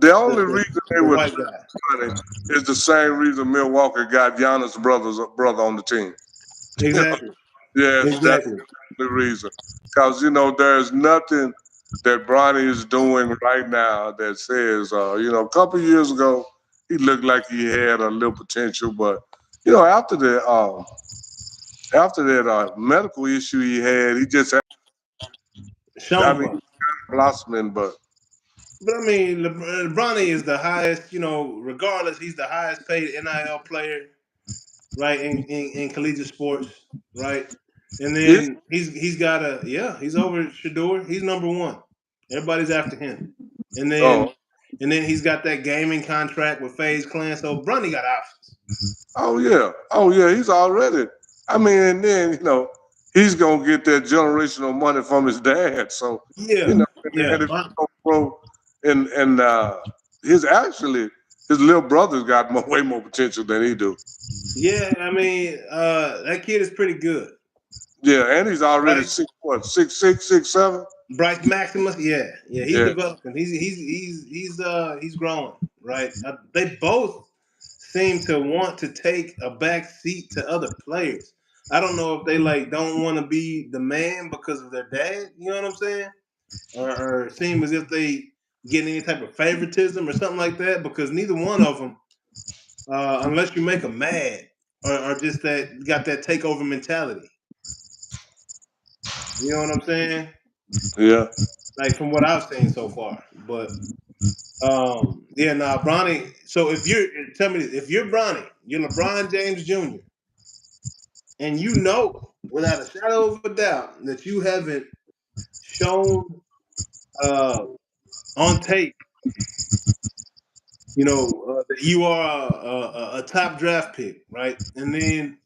the the only the, reason they the would white draft guy. money is the same reason Milwaukee got Giannis brothers brother on the team. Exactly. Yes, that's Exactly. the reason. Because there's nothing that Bronny is doing right now that says, a couple years ago he looked like he had a little potential, but after that medical issue he had, he just, I mean, Shumba. blossoming. But But I mean, Bronny is the highest. Regardless, he's the highest paid NIL player, right, in collegiate sports, right. And it's then he's got he's over Shador. He's number one. Everybody's after him. And then oh he's got that gaming contract with FaZe Clan. So Bronny got options. oh yeah, he's already. I mean, and then he's gonna get that generational money from his dad. So Yeah, and yeah, if he go pro, and his little brother's got way more potential than he do. yeah. I mean, that kid is pretty good, Yeah, and he's already right? 6'6", 6'7". Bryce Maximus, yeah, yeah, he's Yeah. developing. He's growing, right? They both seem to want to take a back seat to other players. I don't know if they like don't want to be the man because of their dad. You know what I'm saying? Or seem as if they get any type of favoritism or something like that. Because neither one of them, unless you make them mad, or just that got that takeover mentality. You know what I'm saying? Yeah. Like from what I've seen so far, but yeah, nah, Bronny. So tell me this, if you're Bronny, you're LeBron James Jr., and you know without a shadow of a doubt that you haven't shown uh, on tape, that you are a top draft pick, right? And then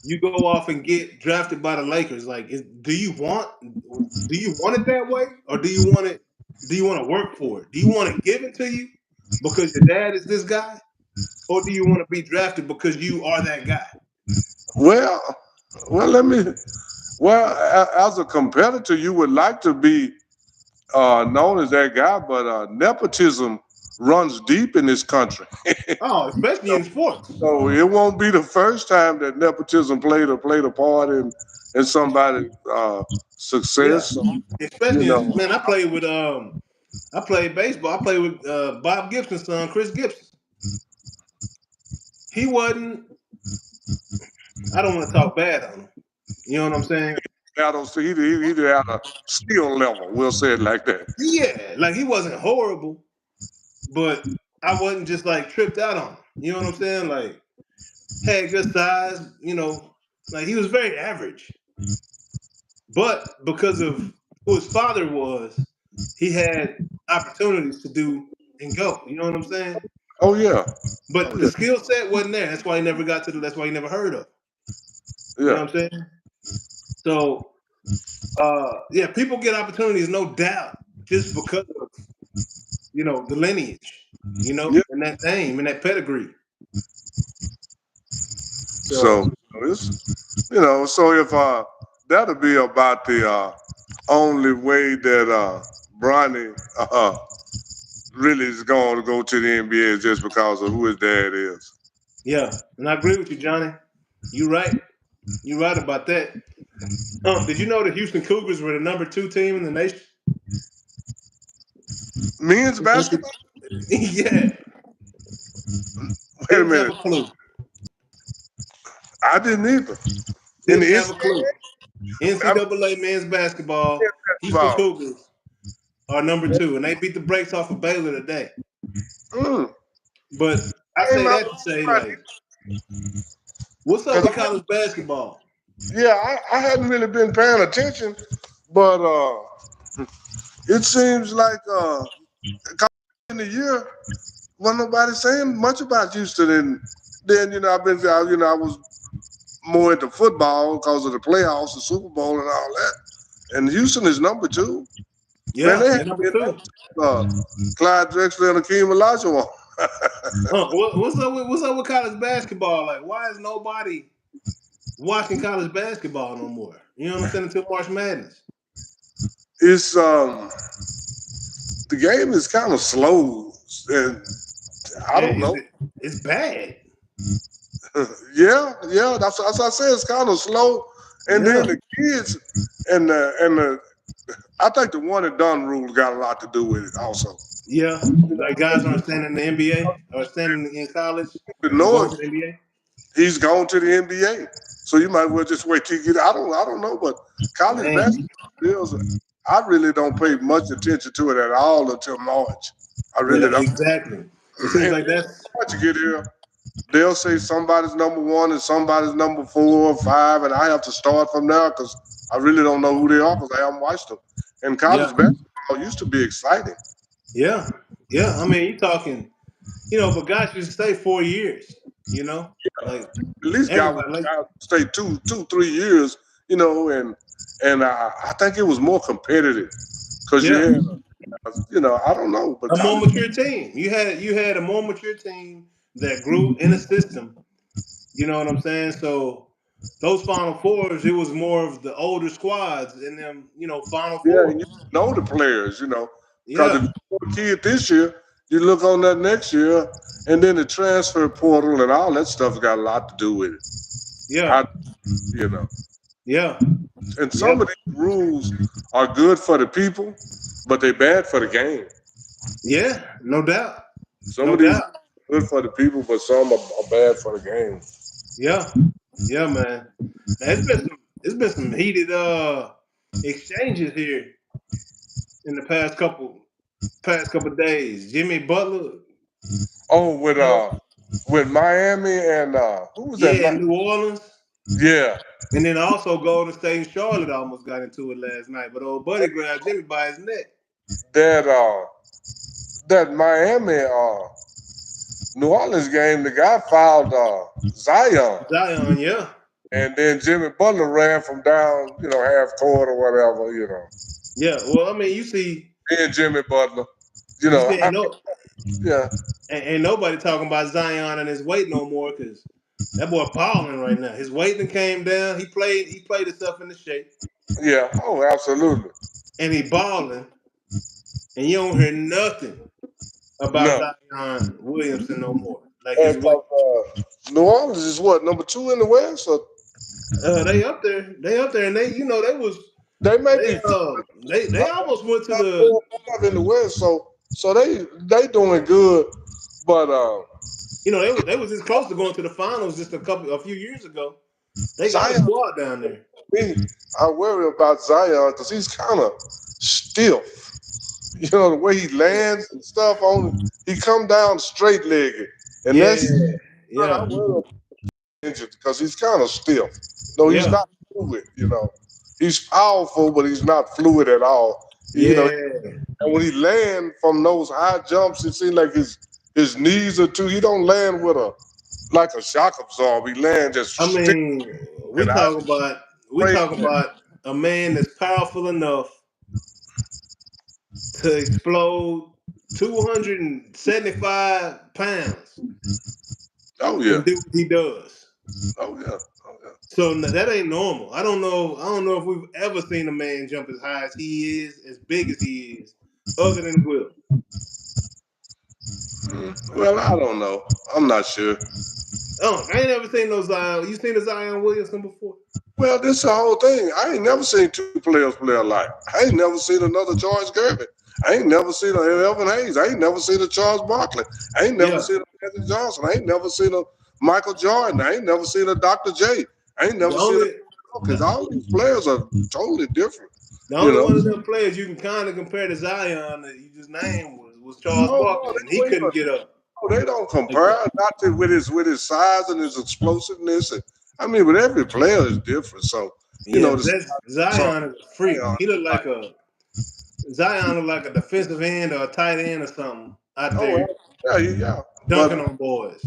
you go off and get drafted by the Lakers. Like, do you want it that way, or do you want it? Do you want to work for it? Do you want to give it to you because your dad is this guy, or do you want to be drafted because you are that guy? Well, well, let me. Well, as a competitor, you would like to be known as that guy, but nepotism runs deep in this country. Oh, especially in sports. So it won't be the first time that nepotism played a part in somebody's Yeah, success. So, you especially know, man. I played baseball. I played with Bob Gibson's son, Chris Gibson. He wasn't. I don't want to talk bad on him. You know what I'm saying? I don't see he had a skill level. We'll say it like that. Yeah, like he wasn't horrible, but I wasn't just like tripped out on him. You know what I'm saying? Like had good size. Like he was very average. But because of who his father was, he had opportunities to do and go. You know what I'm saying? Oh yeah, But oh the yeah, skill set wasn't there. That's why he never got to the. That's why he never heard of. You yeah, know what I'm saying? So, yeah, people get opportunities, no doubt, just because of the lineage, yeah. and that name and that pedigree. So So, it's so if that'll be about the only way that Bronny really is going to go to the NBA is just because of who his dad is. yeah, and I agree with you, Johnny. You right. You right about that. Did you know the Houston Cougars were the number 2 team in the nation? Men's basketball? Yeah, Wait a didn't have minute, a clue. I didn't either. In the Didn't have a clue. NCAA, I mean, NCAA men's basketball, Houston basketball. Cougars are number 2, and they beat the brakes off of Baylor today. Mm. But I Came say out that to say, like, what's up because with college basketball? yeah, I hadn't really been paying attention, but it seems like in the year wasn't nobody saying much about Houston, and then I was more into football because of the playoffs, the Super Bowl, and all that. And Houston is number 2. Man, Yeah, they had they're number been two. Clyde Drexler and Akeem Olajuwon. What's up with college basketball? Like, why is nobody watching college basketball no more? You know what I'm saying? Until March Madness. It's the game is kind of slow, and I don't know. It's bad. Yeah, that's what I said. It's kind of slow, and Yeah, then the kids and the I think the one and done rule got a lot to do with it also. yeah. Like guys aren't staying in the NBA or staying in college The and going North, to the NBA. he's gone to the NBA, so you might well just wait till you get. I don't know, but college Man, basketball deals. I really don't pay much attention to it at all until March. I yeah, really don't. exactly. It seems And like that's once you get here, they'll say somebody's number 1 and somebody's number 4 or 5, and I have to start from there because I really don't know who they are because I haven't watched them. And college yeah, basketball used to be exciting. yeah, yeah. I mean, you talking, but guys should stay 4 years. Like At least everybody, like guys stay 2, 2, 3 years, and I think it was more competitive because you yeah, had, I don't know, but a more college, mature team. You had a more mature team that grew in a system. You know what I'm saying? So those Final Fours, it was more of the older squads in them. Final yeah, Fours. and you know the players, because if Yeah, you're a kid this year, you look on that next year, and then the transfer portal and all that stuff got a lot to do with it. yeah, I, you know, yeah, and yeah, some of these rules are good for the people, but they're bad for the game. yeah. No doubt, Some no of these doubt. are good for the people, but some are bad for the game. Yeah, yeah, man. Now, it's been some heated exchanges here in the past couple days. Jimmy Butler, Oh, you know, with Miami and who was that? yeah, New Orleans, Yeah, and then also Golden State and Charlotte almost got into it last night. But old buddy grabbed Jimmy by his neck. that that Miami New Orleans game, the guy fouled Zion, Zion, yeah, and then Jimmy Butler ran from down, half court or whatever, yeah. Well, I mean, you see, And Jimmy Butler, you you know, see, yeah, ain't nobody talking about Zion and his weight no more because that boy balling right now. His weight then came down. He played himself into shape, yeah, oh, absolutely, and he balling. And you don't hear nothing about no. Zion Williamson no more. Like And his weight. 'cause, New Orleans is what number 2 in the West, so They up there. They up there, and they was they may they be they almost went to top the 4 or 5 in the West, so they doing good, but they was this close to going to the finals just a few years ago. They got a Zion, squad down there. me, I worry about Zion because he's kind of stiff. The way he lands and stuff on it, he come down straight legged, and Yeah, that's I yeah. worry injured because he's kind of stiff. No, he's Yeah, not fluid. He's powerful, but he's not fluid at all. yeah. And when he land from those high jumps, it seems like his knees are too. He don't land with a like a shock absorber. He lands just I stiff. mean, we And I talk about we praise talk him. about a man that's powerful enough to explode 275 pounds Oh yeah. and do what he does. Oh yeah. Oh yeah. So that ain't normal. I don't know. I don't know if we've ever seen a man jump as high as he is, as big as he is, other than Will. Well, I don't know. I'm not sure. Oh, I ain't ever seen no Zion. You seen a Zion Williamson before? Well, this the whole thing. I ain't never seen two players play alike. I ain't never seen another George Gervin. I ain't never seen a Elvin Hayes. I ain't never seen a Charles Barkley. I ain't never Yeah. seen a Magic Johnson. I ain't never seen a Michael Jordan. I ain't never seen a Dr. J. I ain't The never seen a only because all these players are totally different. the You only know? one of them players you can kind of compare to Zion that you just named was Charles Oh no, Barkley, and he couldn't get up they don't like compare that. not to, with his size and his explosiveness. I mean, but every player is different. So Yeah, but the that's so Zion is a freak. Zion He looked like like a Zion looked like a defensive end or a tight end or something out oh there yeah, dunking on boys.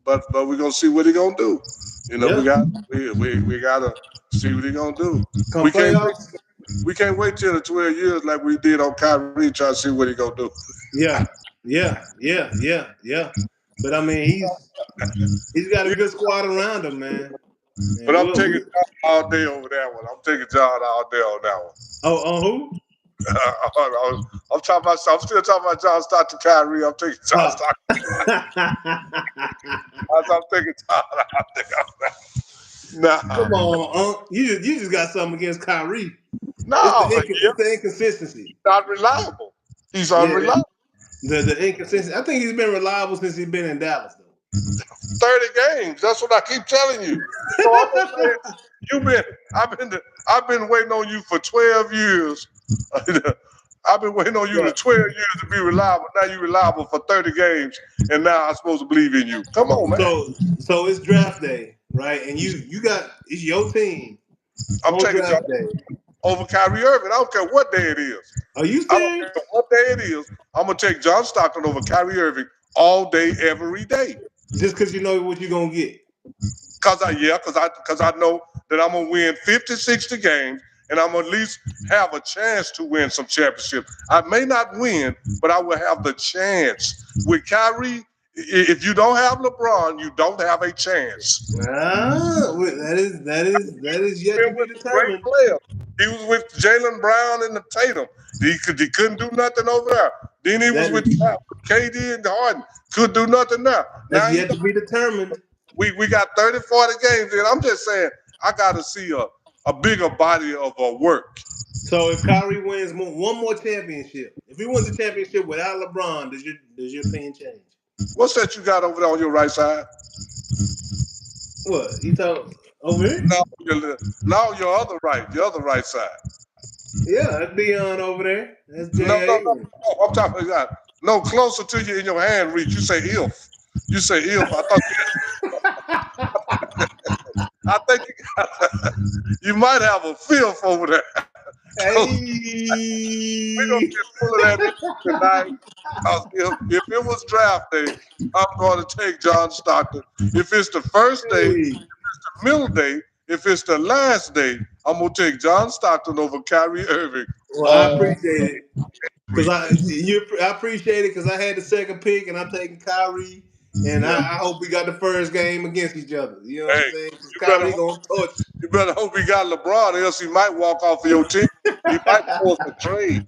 but we're gonna see what he gonna do. We Yeah, got we gotta see what he gonna do. come We can't wait. playoffs. We can't wait till the 12 years like we did on Kyrie. Try to see what he gonna do. Yeah, yeah. But I mean, he's got a good squad around him, man. But And I'm we'll taking John all day over that one. I'm taking John all day on that one. oh, on who? I'm talking about. I'm still talking about John Stockton, Kyrie. I'm taking John Oh. Stockton. I'm taking John out there. Come Nah, on, you just got something against Kyrie. no, yeah, It's the inconsistency. not reliable. He's Yeah, unreliable. the inconsistency. I think he's been reliable since he's been in Dallas, though. 30 games. That's what I keep telling you. So I'm gonna say you've been. I've been waiting on you for 12 years. I've been waiting on you to So, 12 years to be reliable. Now you're reliable for 30 games, and now I'm supposed to believe in you. Come on, man. so it's draft day, right? And you got it's your team I'm on taking John draft day. over Kyrie Irving. I don't care what day it is. Are you I don't serious? care what day it is. I'm gonna take John Stockton over Kyrie Irving all day, every day. Just because you know what you're gonna get. Cause I know that I'm gonna win 50, 60 games, and I'm gonna at least have a chance to win some championship. I may not win, but I will have the chance. With Kyrie, if you don't have LeBron, you don't have a chance. That is He's yet to been be with some great determined. players. He was with Jalen Brown and the Tatum. He couldn't do nothing over there. Then he was That with is KD and Harden. Could do nothing there. that's Now yet to be determined. we got 30, 40 games in. I'm just saying I got to see a bigger body of work. So if Kyrie wins one more championship, if he wins a championship without LeBron, does your opinion change? What's that you got over there on your right side? What you talk over here? Your other right side. Yeah, that's Dion over there. That's No. J.A. I'm talking about no closer to you in your hand reach. You say if. You say if. I think you might have a fifth over there. So we don't Hey. get full of that in tonight. If it was draft day, I'm going to take John Stockton. If it's the first day, if Hey. it's the middle day, if it's the last day, I'm going to take John Stockton over Kyrie Irving. Well, I appreciate it because I appreciate it because I had the second pick and I'm taking Kyrie, and Yeah. I hope we got the first game against each other. You know what I'm Hey, saying? Because you better Kyrie hope gonna torch. you better hope he got LeBron, else he might walk off of your team. He might force a trade.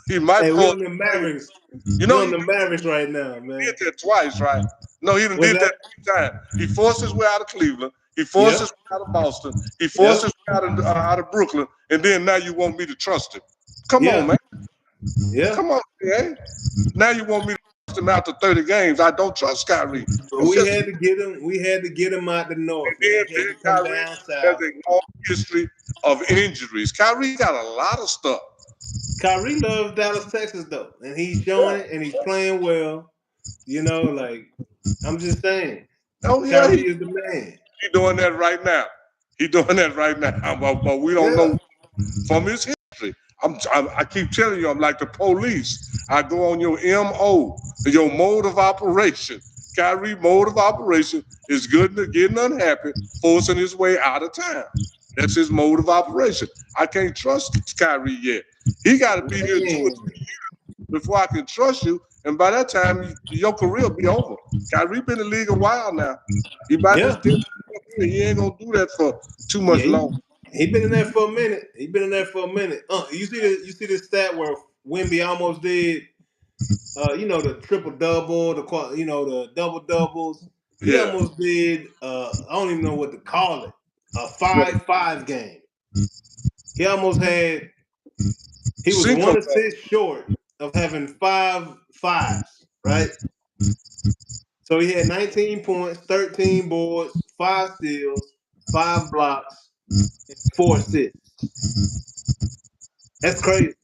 He might Hey, we force on the a trade. Mavericks. You We know on he the Mavericks right now, did man. that twice, right? No, he done What's did that that? 3 times. He forced his way out of Cleveland. He forced Yep. his way out of Boston. He forced Yep. his way out of Brooklyn. And then now you want me to trust him. Come on, Yeah. man. Yeah. Come on, man. Now you want me to trust him after 30 games. I don't trust Kyrie. But It's we just had to get him. We had to get him out the north, man. then, He had then to come Kyrie down has south. a long history of injuries. Kyrie got a lot of stuff. Kyrie loves Dallas, Texas, though, and he's Yeah. showing it, and he's playing well. You know, like I'm just saying, Oh, yeah. Kyrie is the man. He doing that right now. He doing that right now. But we don't Yeah. know from his history. I keep telling you, I'm like the police. I go on your MO, your mode of operation. Kyrie mode of operation is getting unhappy, forcing his way out of town. That's his mode of operation. I can't trust Kyrie yet. He got to be here 2 or 3 Man. years before I can trust you. And by that time, your career will be over. Kyrie been in the league a while now. He about to Yeah. still. He ain't gonna do that for too Yeah. much longer. He been in there for a minute. He been in there for a minute. You see this stat where Wemby almost did the triple double, the double doubles. He Yeah. almost did I don't even know what to call it. A 5-5 game. He almost had he was Cinco. one assist short of having 5 5s, right? So he had 19 points, 13 boards, 5 steals, 5 blocks, and 4 assists. That's crazy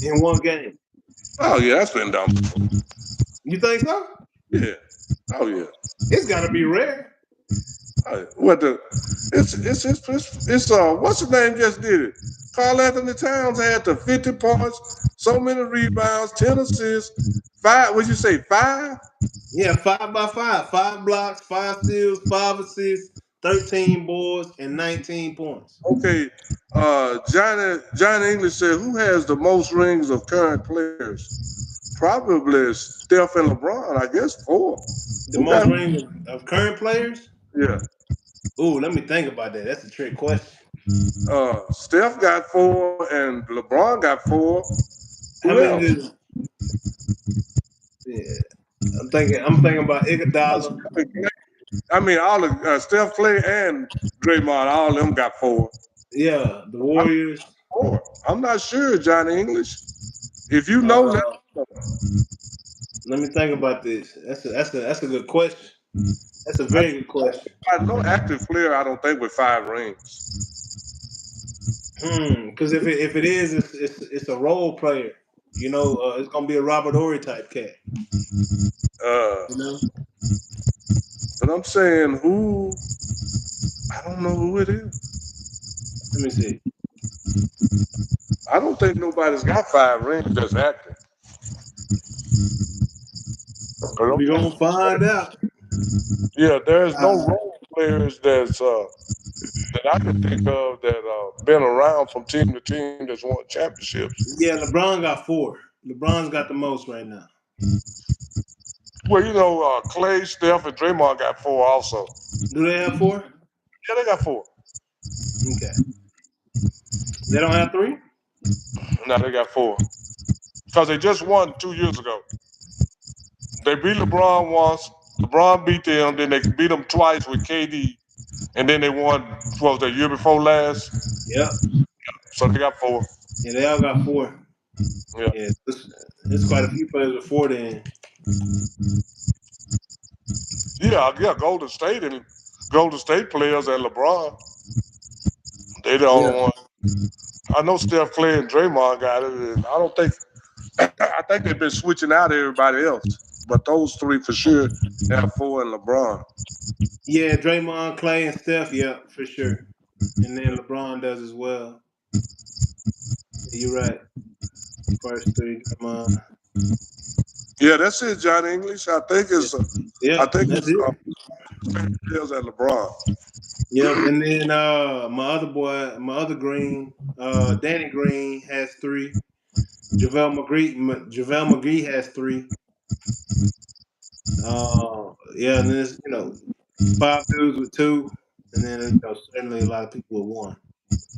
in one game. Oh yeah, that's been done before. You think so? Yeah. Oh yeah. It's got to be rare. What the? It's what's the name just did it? Carl Anthony Towns had the 50 points, so many rebounds, 10 assists, five. What'd you say? Five? Yeah, 5 by 5, 5 blocks, 5 steals, 5 assists, 13 boards, and 19 points. Okay. Johnny English said, who has the most rings of current players? Probably Steph and LeBron. I guess 4. The Who most got? rings of current players? Yeah. Ooh, let me think about that. That's a trick question. Steph got 4 and LeBron got 4. How Who many else? did? Yeah, I'm thinking about Iguodala. I mean, all of Steph, Clay, and Draymond, all of them got 4. Yeah, the I'm, Warriors. 4. I'm not sure, Johnny English. If you know, let Uh, Let me think about this. That's a good question. That's a I, very good question. I no active player. I don't think with 5 rings. Because if it is, it's a role player. It's gonna be a Robert Ory type cat. Uh, You know. but I'm saying who? I don't know who it is. Let me see. I don't think nobody's got 5 rings that's active. 'Cause We gonna find out. yeah, there's no Uh, role players that I can think of that been around from team to team that's won championships. yeah, LeBron got 4. LeBron's got the most right now. Well, Clay, Steph, and Draymond got 4 also. Do they have 4? Yeah, they got 4. Okay. They don't have 3. No, they got 4 because they just won 2 years ago. They beat LeBron once. LeBron beat them. Then they beat them twice with KD, and then they won. What was that year before last? Yep. So they got 4. Yeah, they all got 4. Yeah, Yeah, it's quite a few players with 4 then. yeah. Golden State players and LeBron. They the Yeah. only one. I know Steph, Clay, and Draymond got it. And I don't think. I think they've been switching out everybody else, but those 3 for sure have 4 and LeBron. Yeah, Draymond, Clay, and Steph. Yeah, for sure. And then LeBron does as well. Yeah, you're right. First 3, Draymond. Yeah, that's it, John English. I think it's. I Yeah, think that's it's it. Bills and LeBron. Yep. And then my other boy, my other Green, Danny Green has 3. JaVale McGee has 3. Yeah, and then there's 5 dudes with 2, and then certainly a lot of people with 1.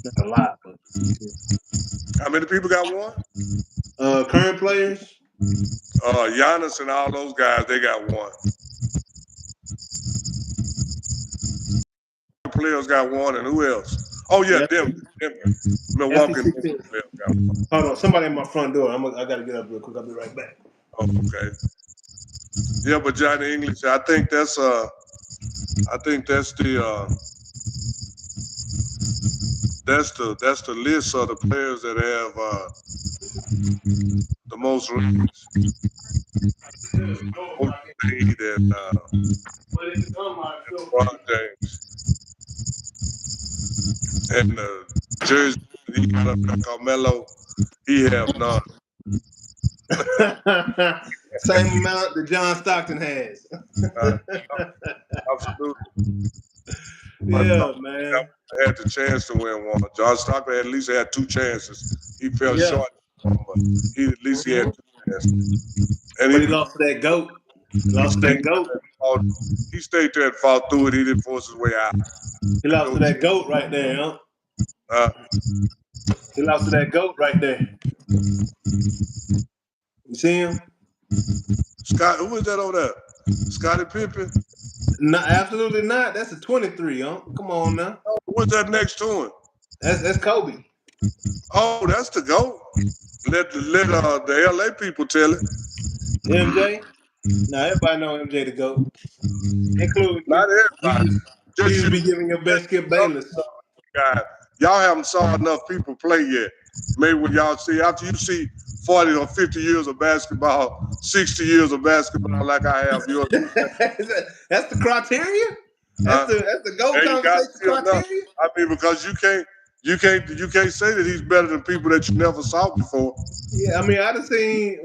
Not a lot, but How many people got 1? current players. Giannis and all those guys, they got 1. Players got 1, and who else? Oh yeah, Yeah, Denver, that's the Milwaukee, and 16. Denver got 1. Hold on, somebody at my front door. I gotta get up real quick. I'll be right back. Oh, okay. Yeah, but Johnny English, I think that's the that's the list of the players that have the most rings. Wade and LeBron James. And jersey he got up there, Carmelo, he have none. Same amount that John Stockton has. Absolutely. But Yeah, man. had the chance to win one. John Stockton at least had 2 chances. He fell Yeah. short, but at least he had 2 chances. And But he lost to that GOAT. Lost to that GOAT. He stayed there and fought through it. He didn't force his way out. He lost to that GOAT right there, huh? He lost to that GOAT right there. You see him? Scott, who is that over there? Scottie Pippen? No, absolutely not. That's a 23, huh? Come on now. Oh, what's that next to him? That's Kobe. Oh, that's the GOAT. Let the LA people tell it. MJ? No, everybody know MJ the GOAT. Including Not everybody. You used to be giving your best Skip Bayless. God, y'all haven't saw enough people play yet. Maybe when y'all see, after you see 40 or 50 years of basketball, 60 years of basketball like I have yours. That's the criteria? That's the GOAT conversation criteria? I mean, because you can't say that he's better than people that you never saw before. Yeah, I mean, I've seen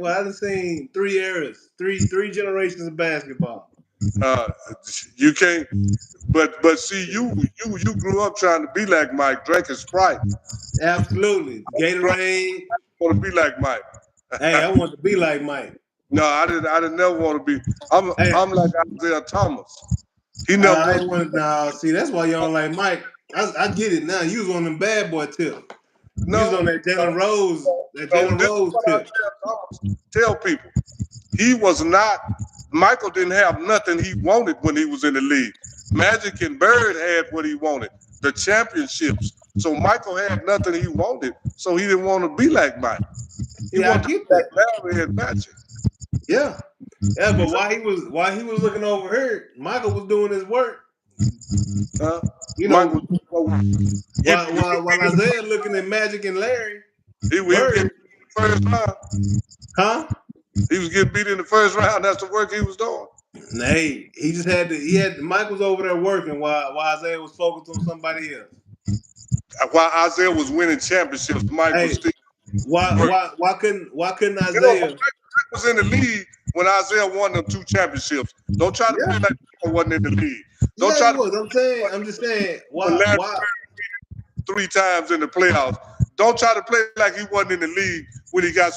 3 eras, three generations of basketball. You can't, but see, you grew up trying to be like Mike, drinking Sprite. Absolutely, Gatorade. I want to be like Mike. Hey, I want to be like Mike. No, I didn't never want to be. I'm like Isaiah Thomas. He never. I ain't want to. Nah, see, that's why you don't like Mike. I get it now. You was on them bad boy tip. No, you was on that Jalen Rose. That Jalen Rose tip. Tell people, he was not. Michael didn't have nothing he wanted when he was in the league. Magic and Bird had what he wanted, the championships. So Michael had nothing he wanted, so he didn't want to be like Mike. He wanted to be like Larry and Magic. Yeah, but while he was looking over here, Michael was doing his work. You know, while Isaiah looking at Magic and Larry, he was getting first round. Huh? He was getting beat in the first round. That's the work he was doing. Hey, he just had to. Mike was over there working while Isaiah was focused on somebody else. While Isaiah was winning championships, Mike was still. Why couldn't Isaiah? Mike was in the league when Isaiah won them 2 championships. Don't try to play like he wasn't in the league. Don't try to. I'm just saying. Why? 3 times in the playoffs. Don't try to play like he wasn't in the league when he got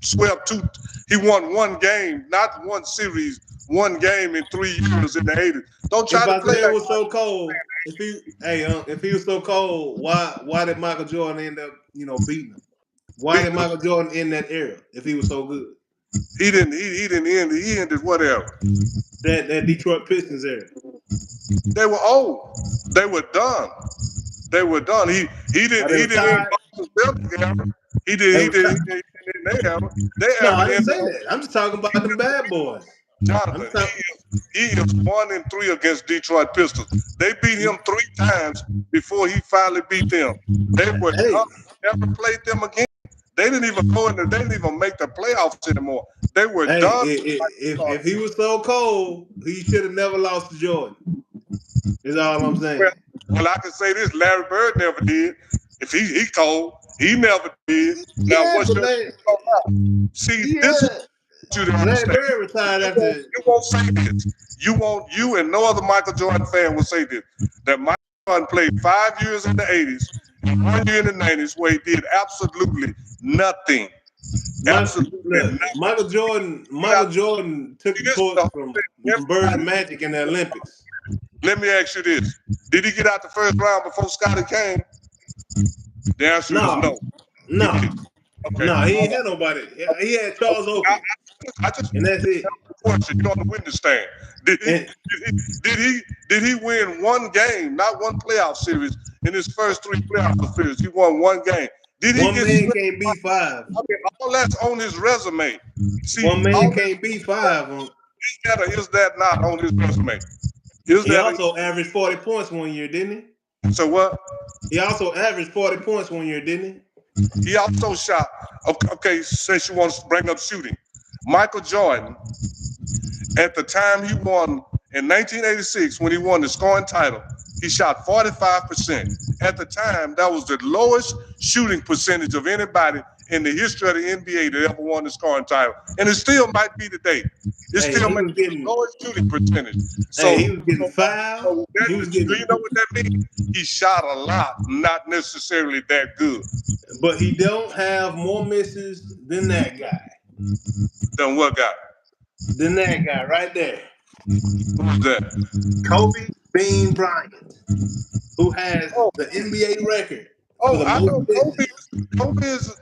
swept 2. He won 1 game, not 1 series, 1 game in 3 years in the 80s. Don't try to play. If Isaiah was so cold, if he was so cold, why did Michael Jordan end up, beating him? Why did Michael Jordan end that era if he was so good? He didn't end. He ended what era? That Detroit Pistons era. They were old. They were done. He didn't end Boston's Celtics era. He didn't in their era. No, I didn't say that. I'm just talking about the bad boys. Jonathan, he is 1-3 against Detroit Pistons. They beat him 3 times before he finally beat them. They were never played them again. They didn't even go in there. They didn't even make the playoffs anymore. They were done. If he was so cold, he should have never lost to Jordan. Is all I'm saying. Well, I can say this: Larry Bird never did. If he cold, he never did. Now what's your see? This is you to understand. Larry Bird retired after. You won't say this. You and no other Michael Jordan fan will say this. That Michael Jordan played 5 years in the 80s and 1 year in the 90s where he did absolutely nothing. Michael Jordan took the torch from Bird and Magic in the Olympics. Let me ask you this. Did he get out the first round before Scottie came? The answer is no. No. Okay. No, he ain't had nobody. He had Charles Oakley. And that's it. Question. You're on the witness stand. Did he win 1 game, not 1 playoff series in his first 3 playoff appearances? He won 1 game. Did he one man can't beat 5. I mean, all that's on his resume. See, one man can't beat 5. Is that not on his resume? He also averaged 40 points 1 year, didn't he? So what? He also averaged 40 points 1 year, didn't he? He also shot. Okay, since you want to bring up shooting, Michael Jordan, at the time he won in 1986 when he won the scoring title, He shot 45%. At the time, that was the lowest shooting percentage of anybody in the history of the NBA that ever won the scoring title. And it still might be today. It Hey, still he may was be the getting. lowest shooting percentage. Hey, So, he was getting fouled. He was do you getting, know what that means? He shot a lot, not necessarily that good. but he don't have more misses than that guy. Then what guy? Than that guy right there, Who's that? Kobe Bean Bryant, who has Oh, the NBA record for oh, the I most know Kobe. misses Kobe is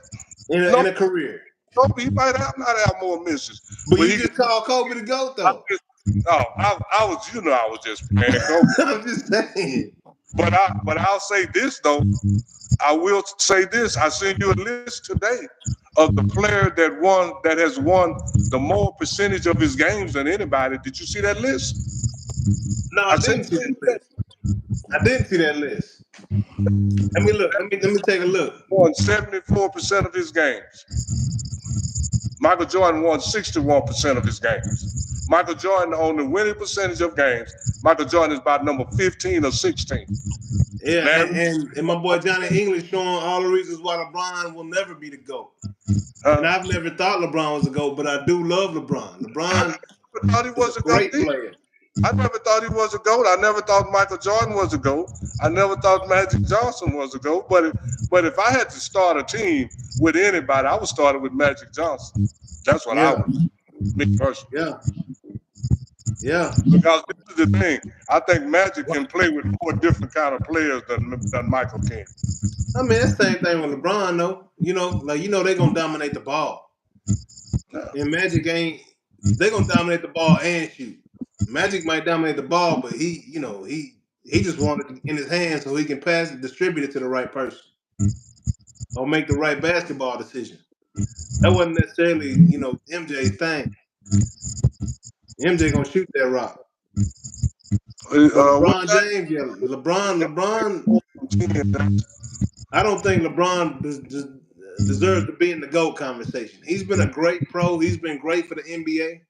in no, a career. Kobe. He might have not have more misses, But but you he. just called Kobe the GOAT, I though. just, no, I was, I was just playing Kobe. I'm just saying. But I'll say this though. I will say this. I sent you a list today of the player that has won the more percentage of his games than anybody. Did you see that list? No, I I sent didn't see you that list. I didn't see that list. Let me look. Let me take a look. won 74% of his games. Michael Jordan won 61% of his games. Michael Jordan on the winning percentage of games. Michael Jordan is about number 15 or 16. Yeah, Larry, and my boy Johnny English showing all the reasons why LeBron will never be the GOAT. And I've never thought LeBron was a GOAT, but I do love LeBron. I LeBron never thought he is a was a GOAT great either. player. I never thought he was a GOAT. I never thought Michael Jordan was a GOAT. I never thought Magic Johnson was a GOAT. But if I had to start a team with anybody, I would start it with Magic Johnson. That's what I Yeah, would, me personally. yeah, yeah. Because this is the thing. I think Magic can play with more different kind of players than Michael can. I mean, that's the same thing with LeBron, though. They're gonna dominate the ball. Yeah. And Magic ain't. They're gonna dominate the ball and shoot. Magic might dominate the ball, but he just wanted it in his hands so he can pass it, distribute it to the right person, or make the right basketball decision. That wasn't necessarily, MJ's thing. MJ gonna shoot that rock. But What LeBron James, yeah, LeBron. I don't think LeBron deserves to be in the GOAT conversation. He's been a great pro. He's been great for the NBA.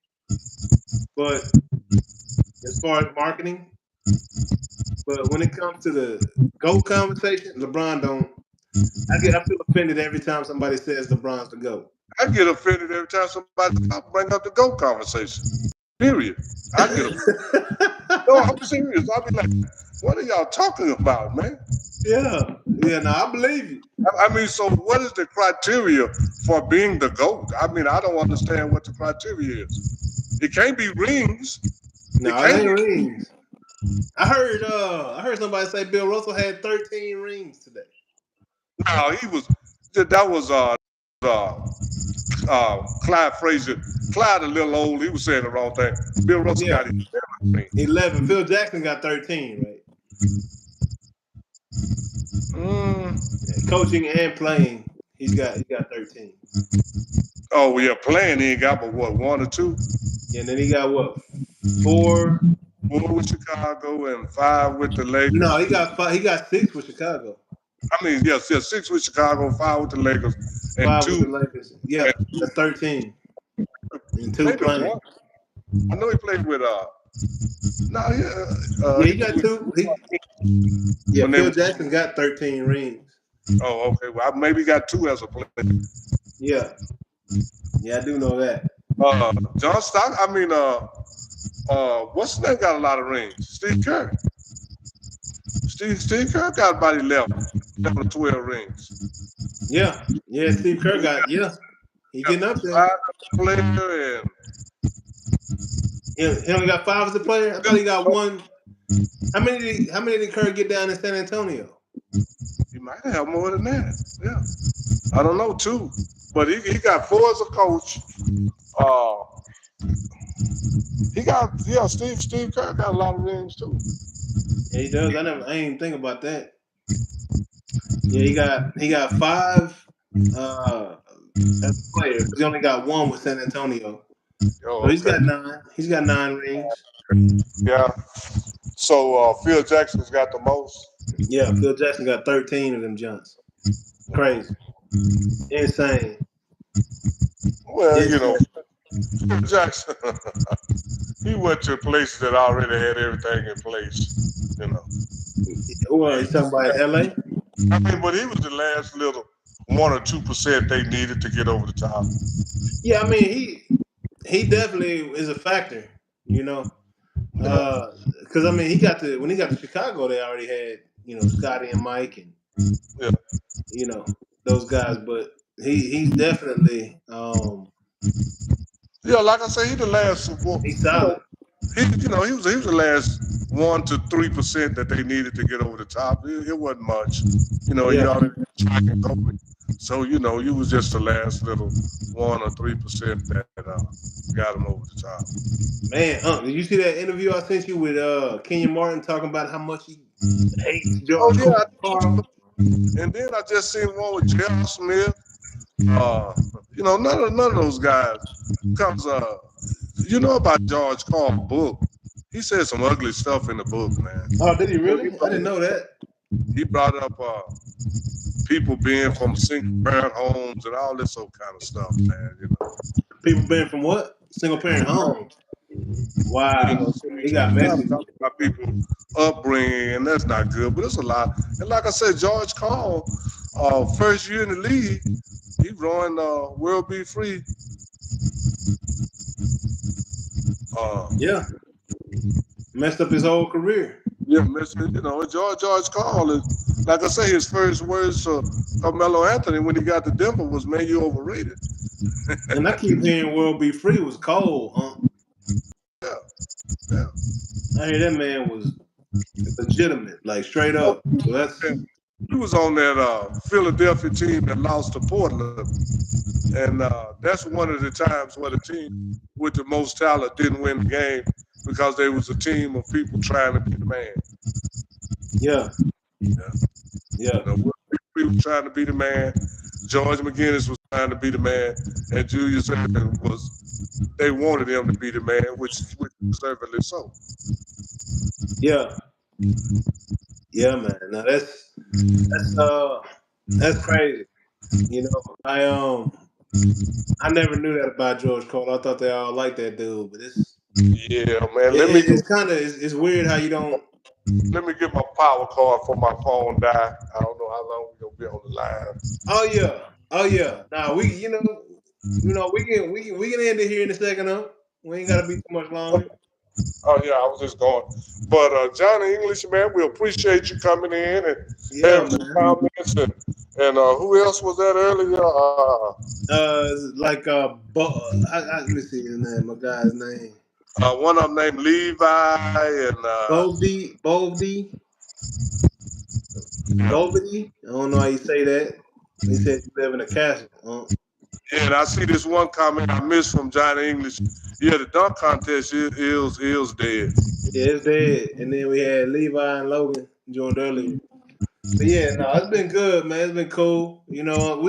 But as far as marketing, but when it comes to the GOAT conversation, LeBron don't. I feel offended every time somebody says LeBron's the GOAT. I get offended every time somebody bring up the GOAT conversation. Period. I get offended. No, I'm serious. I'll be like, what are y'all talking about, man? Yeah. No, I believe you. I mean, so what is the criteria for being the GOAT? I mean, I don't understand what the criteria is. It can't be rings. No, it ain't rings. I heard somebody say Bill Russell had 13 rings today. No, that was Clyde Frazier. Clyde a little old. He was saying the wrong thing. Bill Russell got 11 rings. 11. Phil Jackson got 13, right? Coaching and playing, he got 13. Oh yeah, playing he ain't got but what, 1 or 2? And then he got what? 4? 4 with Chicago and 5 with the Lakers. No, he got 5. He got 6 with Chicago. I mean, yes, 6 with Chicago, 5 with the Lakers, and 5 2 with the Lakers. Yeah, that's 13. And 2 playing. I know he played with he got 2. Phil Jackson got 13 rings. Oh, okay. Well, maybe he got 2 as a player. Yeah, I do know that. John Stock. I mean, what's his name? Got a lot of rings. Steve Kerr. Steve Kerr got about 11 or 12 rings. Yeah. Steve Kerr got he getting up there. 5 as a player and. He only got 5 as a player. I thought he got 1. How many did Kerr get down in San Antonio? He might have more than that. Yeah, I don't know 2, but he got 4 as a coach. Steve Kerr got a lot of rings too. Yeah, he does. I ain't think about that. Yeah, he got 5 as a player because he only got 1 with San Antonio. So he's got 9. He's got 9 rings. Yeah. So Phil Jackson's got the most. Yeah, Phil Jackson got 13 of them jumps. Crazy. Insane. Well, Phil Jackson, he went to places that already had everything in place, Well, you talking about LA? I mean, but he was the last little 1 or 2% they needed to get over the top. Yeah, I mean he definitely is a factor. You know, Yeah, because I mean he got to when he got to Chicago, they already had Scotty and Mike and yeah, those guys, but he's definitely yeah. Like I say, he the last. he's solid. He was the last 1 to 3% that they needed to get over the top. It wasn't much. You Yeah, already track and going. So you was just the last little 1 or 3% that got him over the top. man. Did you see that interview I sent you with Kenyon Martin talking about how much he hates Oh George yeah, Carl? and then I just seen one with Jeff Smith. None of those guys, because you know about George Carl's book. He said some ugly stuff in the book, man. Oh, did he He really? I didn't brought, know that. he brought up people being from single parent homes and all this old kind of stuff, man. People been from what? Single parent homes. Wow, So he got you gotta messy. talk about people upbringing, and that's not good. But it's a lot. And like I said, George Carl, first year in the league, he ruined World Be Free. Uh, Yeah, messed up his whole career. Yeah, Mr. George Carl is, like I say, his first words to Carmelo Anthony when he got to Denver was, "Man, you overrated." And I keep hearing "World Be Free" was cold. Yeah, yeah. I hear that man was legitimate, like straight Oh, up. So that's man. He was on that Philadelphia team that lost to Portland, and that's one of the times where the team with the most talent didn't win the game because there was a team of people trying to be the man. yeah, Yeah. yeah, We were trying to be the man. George McGinnis was trying to be the man, and Julius Erving was. They wanted him to be the man, which deservedly so. yeah, yeah, man. Now that's crazy. I never knew that about George Cole. I thought they all liked that dude, but Yeah, man. Let me it's kind of it's weird how you don't. get my power card for my phone die. I don't know how long we're gonna be on the line. Oh yeah, oh yeah. Nah, we can end it here in a second. Huh? We ain't gotta be too much longer. Oh yeah, I was just going. But Johnny English, man, we appreciate you coming in and Yeah, having some man. comments and who else was that earlier? Like let me see his name. My guy's name. One of them named Levi and Bovdy. Bovdy. I don't know how you say that. He said you live in a castle. and I see this one comment I missed from Johnny English. Yeah, the dunk contest is dead. Yeah, it's dead. And then we had Levi and Logan joined earlier. But yeah, no, it's been good, man. It's been cool. We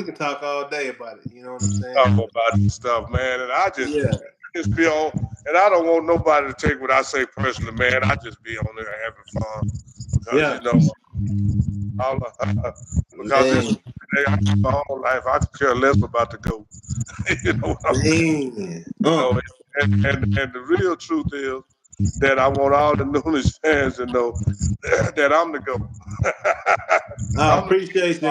can talk all day about it. You know what I'm saying? Talk about this stuff, man. And I Yeah, just be on, and I don't want nobody to take what I say personally, man. I just be on there having fun because yeah, all, because man, this my whole life. I could care less about the goat. You know what I'm saying? man. And the real truth is that I want all the Noonish fans to know that I'm the goat. I I'm the appreciate you,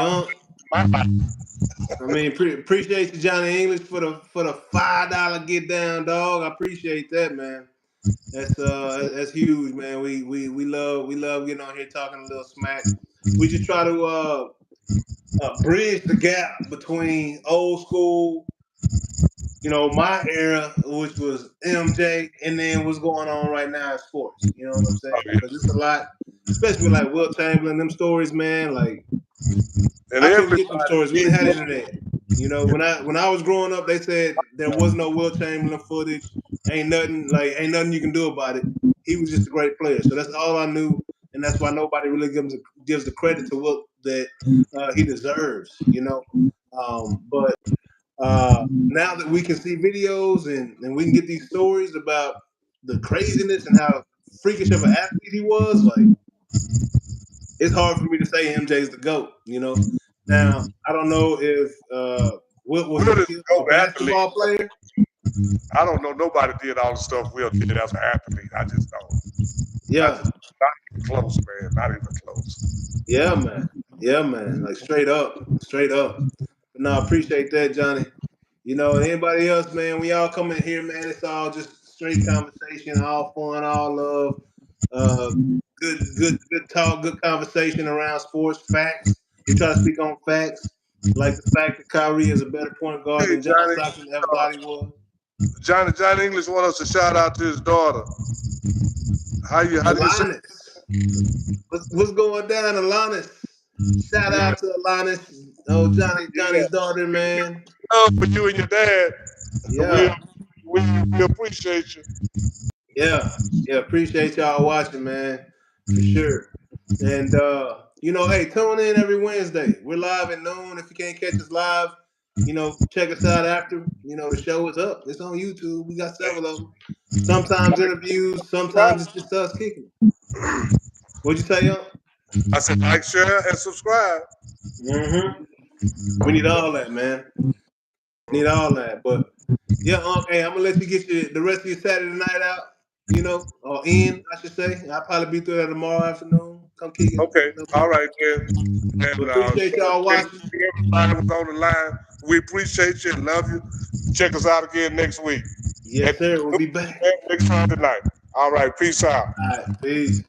I mean, appreciate you, Johnny English, for the $5 get down, dog. I appreciate that, man. That's huge, man. We love getting on here talking a little smack. We just try to bridge the gap between old school, my era, which was MJ, and then what's going on right now in sports. You know what I'm saying? Because it's a lot, especially with like Will Chamberlain, them stories, man. Like and I couldn't everybody. get them stories. We didn't have internet. When I was growing up, they said there was no Will Chamberlain footage. Ain't nothing you can do about it. He was just a great player. So that's all I knew, and that's why nobody really gives the credit to Will that he deserves. But now that we can see videos and we can get these stories about the craziness and how freakish of an athlete he was, like it's hard for me to say MJ's the GOAT. Now I don't know if was Will he is still a a GOAT athlete. basketball player? I don't know nobody did all the stuff Will did as an athlete. I just don't. Yeah, Not even close, man. Not even close. yeah, man. Yeah, man. Like straight up, straight up. But no, I appreciate that, Johnny. Anybody else, man? We all come in here, man. It's all just straight conversation, all fun, all love. Uh, good talk, good conversation around sports facts. We try to speak on facts, like the fact that Kyrie is a better point guard Hey, than John Johnny. Stockton ever thought he was. Johnny English want us to shout out to his daughter. How do you say? Alanis, what's going down, Alanis? Shout Yeah, out to Alanis, oh Johnny's yeah. daughter, man. Love for you and your dad. We Yeah, we appreciate you. yeah, yeah. Appreciate y'all watching, man, for sure. And hey, tune in every Wednesday. We're live at noon. If you can't catch us live, check us out after. The show is up. It's on YouTube. We got several of them. Sometimes interviews. Sometimes it's just us kicking. What'd you say, y'all? I said like, share, and subscribe. Mm-hmm. We need all that, man. Need all that. But yeah, hey, I'm gonna let you get the rest of your Saturday night out. Or in, I should say. I'll probably be through there tomorrow afternoon. Come kick it. Okay, all right, then. But And appreciate y'all watching. everybody was on the line. We appreciate you and love you. Check us out again next week. Yes, And sir. We'll be back. next Friday night. All right, peace out. All right. Peace.